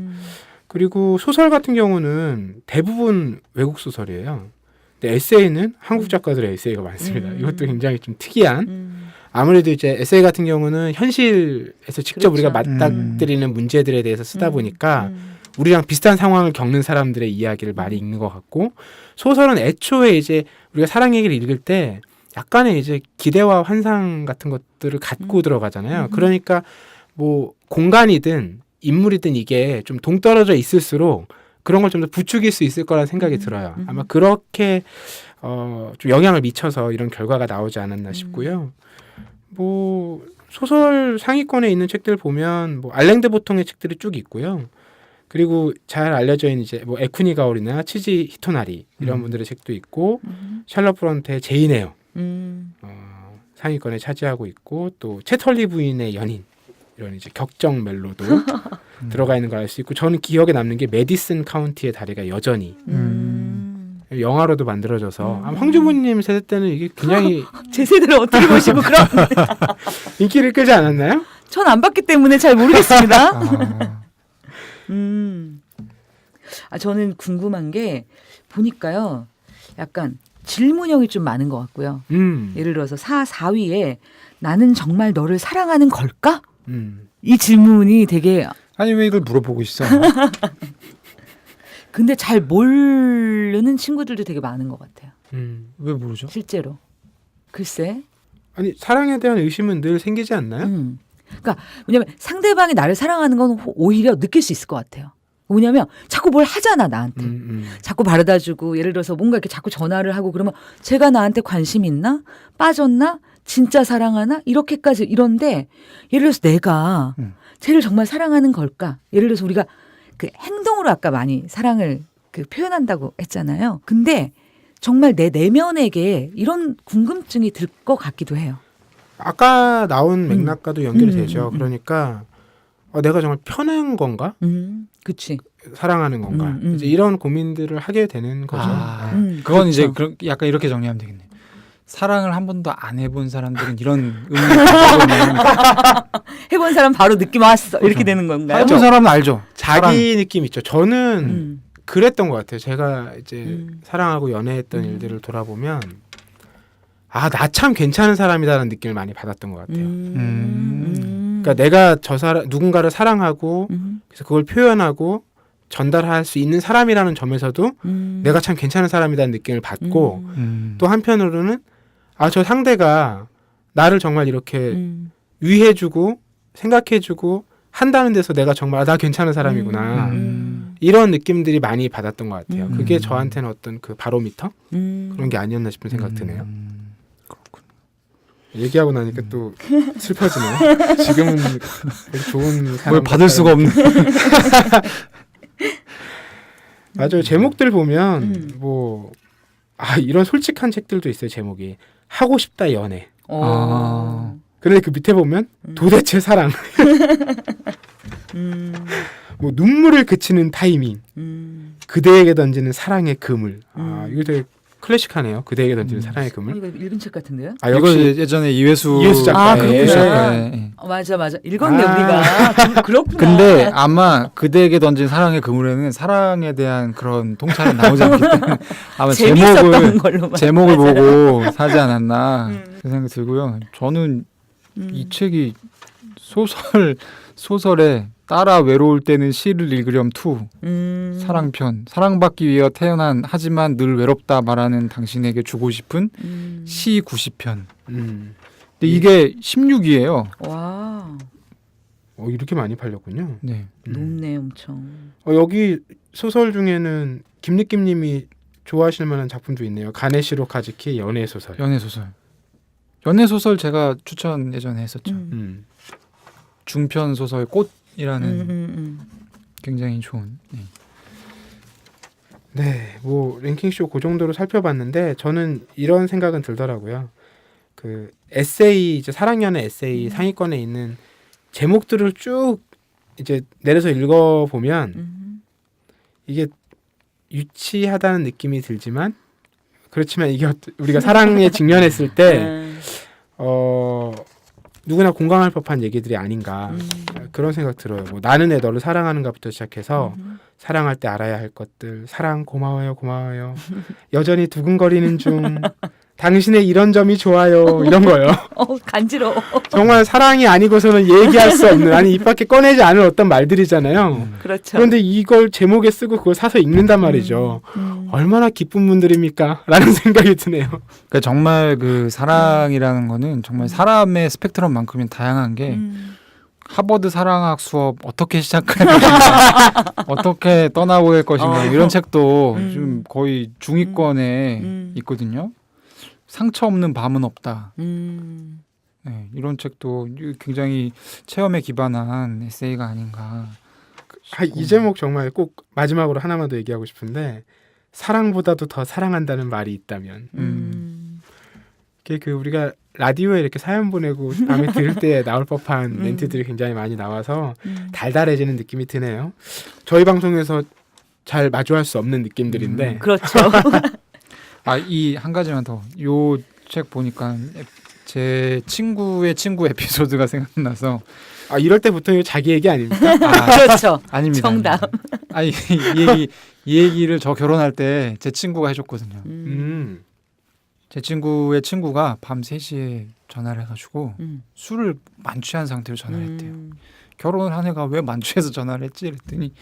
그리고 소설 같은 경우는 대부분 외국 소설이에요. 근데 에세이는 한국 작가들의 에세이가 많습니다. 이것도 굉장히 좀 특이한. 아무래도 이제 에세이 같은 경우는 현실에서 직접 그렇죠. 우리가 맞닥뜨리는 문제들에 대해서 쓰다 보니까 우리랑 비슷한 상황을 겪는 사람들의 이야기를 많이 읽는 것 같고 소설은 애초에 이제 우리가 사랑 얘기를 읽을 때 약간의 이제 기대와 환상 같은 것들을 갖고 들어가잖아요. 그러니까 뭐 공간이든 인물이든 이게 좀 동떨어져 있을수록 그런 걸 좀 더 부추길 수 있을 거라는 생각이 들어요. 아마 그렇게 좀 영향을 미쳐서 이런 결과가 나오지 않았나 싶고요. 뭐 소설 상위권에 있는 책들 보면 뭐 알랭드 보통의 책들이 쭉 있고요. 그리고 잘 알려져 있는 이제 뭐 에쿠니 가오리나 치지 히토나리 이런 분들의 책도 있고 샬럿 브론테의 제인 에어 상위권에 차지하고 있고 또 채털리 부인의 연인 이런 이제 격정 멜로도 들어가 있는 걸 알 수 있고 저는 기억에 남는 게 메디슨 카운티의 다리가 여전히 영화로도 만들어져서 아마 황주부님 세대 때는 이게 굉장히 제 세대를 어떻게 보시고 그런 인기를 끄지 않았나요? 전 안 봤기 때문에 잘 모르겠습니다. 저는 궁금한 게 보니까요. 약간 질문형이 좀 많은 것 같고요. 예를 들어서 4위에 나는 정말 너를 사랑하는 걸까? 이 질문이 되게 아니 왜 이걸 물어보고 있어? 근데 잘 모르는 친구들도 되게 많은 것 같아요. 왜 모르죠? 실제로. 글쎄. 아니 사랑에 대한 의심은 늘 생기지 않나요? 그러니까 왜냐면 상대방이 나를 사랑하는 건 오히려 느낄 수 있을 것 같아요. 뭐냐면 자꾸 뭘 하잖아 나한테. 자꾸 바래다주고 예를 들어서 뭔가 이렇게 자꾸 전화를 하고 그러면 제가 나한테 관심 있나? 빠졌나? 진짜 사랑하나? 이렇게까지 이런데 예를 들어서 내가 쟤를 정말 사랑하는 걸까? 예를 들어서 우리가 그 행동으로 아까 많이 사랑을 그 표현한다고 했잖아요. 근데 정말 내 내면에게 이런 궁금증이 들 것 같기도 해요. 아까 나온 맥락과도 연결이 되죠. 그러니까 내가 정말 편한 건가? 그치. 사랑하는 건가? 이제 이런 고민들을 하게 되는 거죠. 그건 이제 그렇죠. 약간 이렇게 정리하면 되겠네. 사랑을 한 번도 안 해본 사람들은 이런 의미를 가지고 있는. 해본 사람 바로 느낌 왔어. 이렇게 되는 건가요? 해본 사람은 알죠. 자기 느낌 있죠. 저는 그랬던 것 같아요. 제가 이제 사랑하고 연애했던 일들을 돌아보면 나 참 괜찮은 사람이다라는 느낌을 많이 받았던 것 같아요. 그러니까 내가 누군가를 사랑하고 그래서 그걸 표현하고 전달할 수 있는 사람이라는 점에서도 내가 참 괜찮은 사람이라는 느낌을 받고 또 한편으로는 저 상대가 나를 정말 이렇게 위해주고 생각해주고 한다는 데서 내가 정말 나 괜찮은 사람이구나 이런 느낌들이 많이 받았던 것 같아요. 그게 저한테는 어떤 그 바로미터 그런 게 아니었나 싶은 생각 드네요. 얘기하고 나니까 또 슬퍼지네요. 지금은 좋은 사람 뭘 받을 수가 없는. 맞아요. 제목들 보면 뭐 이런 솔직한 책들도 있어요. 제목이 하고 싶다 연애. 그런데 그 밑에 보면 도대체 사랑. 뭐 눈물을 그치는 타이밍. 그대에게 던지는 사랑의 그물. 이거 되게 클래식하네요. 그대에게 던지는 사랑의 그물. 이거 읽은 책 같은데요? 이거 역시 예전에 이회수 작가의 그렇구나. 맞아. 읽었네 우리가. 그렇구나. 근데 아마 그대에게 던진 사랑의 그물에는 사랑에 대한 그런 통찰은 나오지 않기 때문에 아마 재밌었던 걸로만. 제목을 보고 사지 않았나 그 생각이 들고요. 저는 이 책이 소설에 따라 외로울 때는 시를 읽으렴 투 사랑편 사랑받기 위해 태어난 하지만 늘 외롭다 말하는 당신에게 주고 싶은 시 90편. 근데 이게 16위예요. 와, 이렇게 많이 팔렸군요. 네. 높네 엄청. 여기 소설 중에는 김느낌님이 좋아하실 만한 작품도 있네요. 가네시로 카즈키 연애 소설. 연애 소설. 연애 소설 제가 추천 예전에 했었죠. 중편 소설 꽃이라는 굉장히 좋은. 네. 네, 뭐 랭킹쇼 그 정도로 살펴봤는데 저는 이런 생각은 들더라고요. 그 에세이 이제 사랑연애 에세이 상위권에 있는 제목들을 쭉 이제 내려서 읽어 보면 이게 유치하다는 느낌이 들지만 그렇지만 이게 우리가 사랑에 직면했을 때 누구나 공감할 법한 얘기들이 아닌가 그런 생각 들어요. 뭐 나는 왜 너를 사랑하는가부터 시작해서 사랑할 때 알아야 할 것들, 사랑 고마워요, 고마워요. 여전히 두근거리는 중. 당신의 이런 점이 좋아요. 이런 거요. 간지러워. 정말 사랑이 아니고서는 얘기할 수 없는 아니 입 밖에 꺼내지 않을 어떤 말들이잖아요. 그렇죠. 그런데 이걸 제목에 쓰고 그걸 사서 읽는단 말이죠. 얼마나 기쁜 분들입니까? 라는 생각이 드네요. 그러니까 정말 그 사랑이라는 거는 정말 사람의 스펙트럼만큼은 다양한 게 하버드 사랑학 수업 어떻게 시작할 것인가, 어떻게 떠나보낼 것인가 이런 책도 지금 거의 중위권에 있거든요. 상처 없는 밤은 없다. 네, 이런 책도 굉장히 체험에 기반한 에세이가 아닌가. 이 제목 정말 꼭 마지막으로 하나만 더 얘기하고 싶은데 사랑보다도 더 사랑한다는 말이 있다면 그 우리가 라디오에 이렇게 사연 보내고 밤에 들을 때 나올 법한 멘트들이 굉장히 많이 나와서 달달해지는 느낌이 드네요. 저희 방송에서 잘 마주할 수 없는 느낌들인데 그렇죠. 이 한 가지만 더. 요 책 보니까 제 친구의 친구 에피소드가 생각나서. 이럴 때부터 이거 자기 얘기 아닙니까? 그렇죠. 아닙니다. 정답. 이 얘기를 저 결혼할 때 제 친구가 해줬거든요. 제 친구의 친구가 밤 3시에 전화를 해가지고 술을 만취한 상태로 전화를 했대요. 결혼을 한 애가 왜 만취해서 전화를 했지? 그랬더니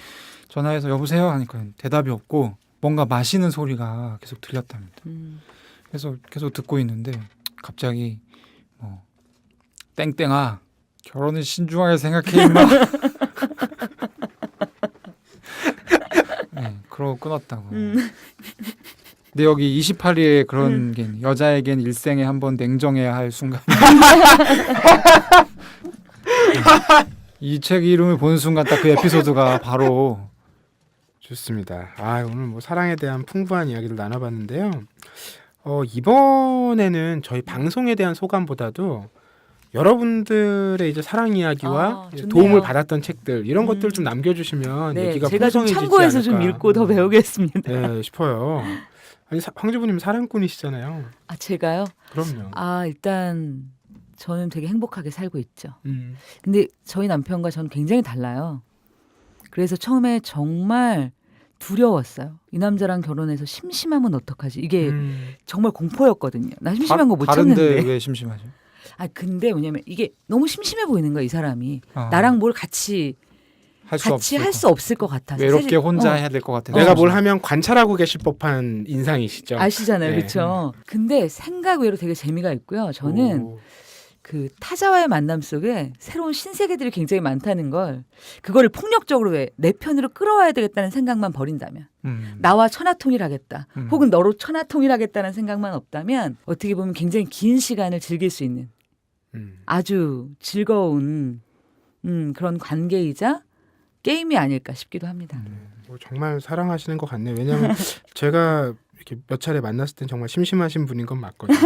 전화해서 여보세요? 하니까 대답이 없고 뭔가 마시는 소리가 계속 들렸답니다. 그래서 계속 듣고 있는데 갑자기 땡땡아 결혼은 신중하게 생각해 임마. 네, 그러고 끊었다고. 근데 여기 28위에 그런 게 여자에겐 일생에 한 번 냉정해야 할 순간. 이 책 이름을 보는 순간 딱 그 에피소드가 바로. 좋습니다. 오늘 뭐 사랑에 대한 풍부한 이야기를 나눠봤는데요. 이번에는 저희 방송에 대한 소감보다도 여러분들의 이제 사랑 이야기와 좋네요. 도움을 받았던 책들 이런 것들 좀 남겨주시면 네, 얘기가 제가 좀 풍성해지지 참고해서 좀 않을까. 읽고 더 배우겠습니다. 네, 싶어요. 아니 황주부님 사랑꾼이시잖아요. 제가요? 그럼요. 일단 저는 되게 행복하게 살고 있죠. 근데 저희 남편과 저는 굉장히 달라요. 그래서 처음에 정말 두려웠어요. 이 남자랑 결혼해서 심심하면 어떡하지? 이게 정말 공포였거든요. 나 심심한 거 못 참는데. 다른데 왜 심심하죠? 근데 왜냐면 이게 너무 심심해 보이는 거야, 이 사람이. 아. 나랑 뭘 같이 할 수 없을 것 같아서. 외롭게 사실, 혼자 해야 될 것 같아요. 내가 뭘 하면 관찰하고 계실 법한 인상이시죠. 아시잖아요, 네. 그렇죠? 근데 생각 외로 되게 재미가 있고요. 저는 그 타자와의 만남 속에 새로운 신세계들이 굉장히 많다는 걸 그거를 폭력적으로 내 편으로 끌어와야 되겠다는 생각만 버린다면 나와 천하통일하겠다 혹은 너로 천하통일하겠다는 생각만 없다면 어떻게 보면 굉장히 긴 시간을 즐길 수 있는 아주 즐거운 그런 관계이자 게임이 아닐까 싶기도 합니다. 정말 사랑하시는 것 같네요. 왜냐하면 제가 이렇게 몇 차례 만났을 땐 정말 심심하신 분인 건 맞거든요.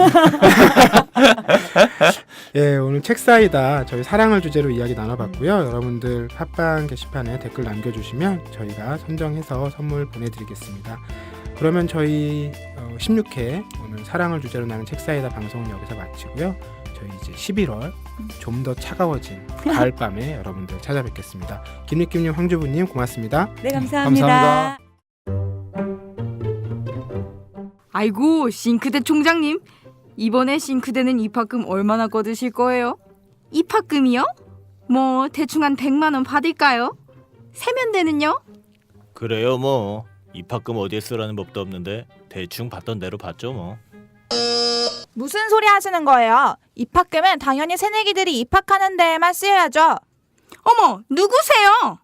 예, 오늘 책사이다 저희 사랑을 주제로 이야기 나눠봤고요. 여러분들 팟빵 게시판에 댓글 남겨주시면 저희가 선정해서 선물 보내드리겠습니다. 그러면 저희 16회 오늘 사랑을 주제로 나눈 책사이다 방송은 여기서 마치고요. 저희 이제 11월 좀 더 차가워진 가을밤에 여러분들 찾아뵙겠습니다. 김느낌님, 황주부님 고맙습니다. 네, 감사합니다. 감사합니다. 아이고, 싱크대 총장님. 이번에 싱크대는 입학금 얼마나 거두실 거예요? 입학금이요? 뭐 대충 한 100만 원 받을까요? 세면대는요? 그래요 뭐 입학금 어디에 쓰라는 법도 없는데 대충 받던 대로 받죠 뭐. 무슨 소리 하시는 거예요? 입학금은 당연히 새내기들이 입학하는 데에만 쓰여야죠. 어머, 누구세요?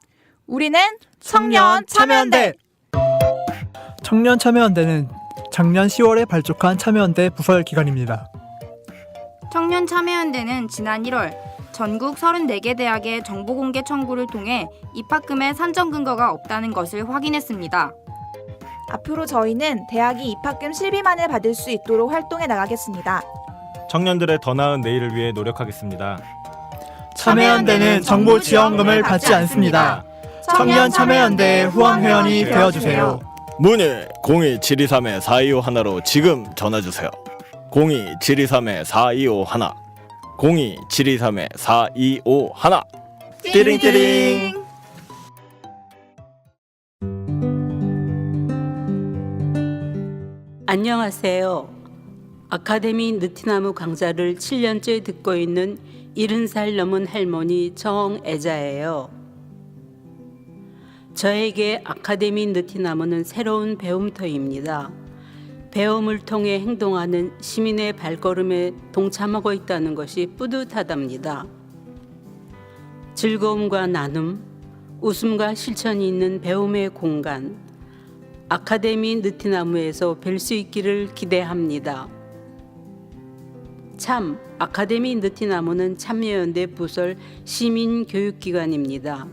우리는 청년 참여연대. 청년 참여연대는 작년 10월에 발족한 참여연대 부설 기관입니다. 청년 참여연대는 지난 1월 전국 34개 대학의 정보공개 청구를 통해 입학금의 산정 근거가 없다는 것을 확인했습니다. 앞으로 저희는 대학이 입학금 실비만을 받을 수 있도록 활동해 나가겠습니다. 청년들의 더 나은 내일을 위해 노력하겠습니다. 참여연대는 정보 지원금을 받지 않습니다. 청년 참여연대의 후원 회원이 되어주세요. 문의 02-723-4251로 지금 전화주세요. 02-723-4251 02-723-4251 띠링띠링. 안녕하세요. 아카데미 느티나무 강좌를 7년째 듣고 있는 70살 넘은 할머니 정애자예요. 저에게 아카데미 느티나무는 새로운 배움터입니다. 배움을 통해 행동하는 시민의 발걸음에 동참하고 있다는 것이 뿌듯하답니다. 즐거움과 나눔, 웃음과 실천이 있는 배움의 공간, 아카데미 느티나무에서 뵐 수 있기를 기대합니다. 참, 아카데미 느티나무는 참여연대 부설 시민교육기관입니다.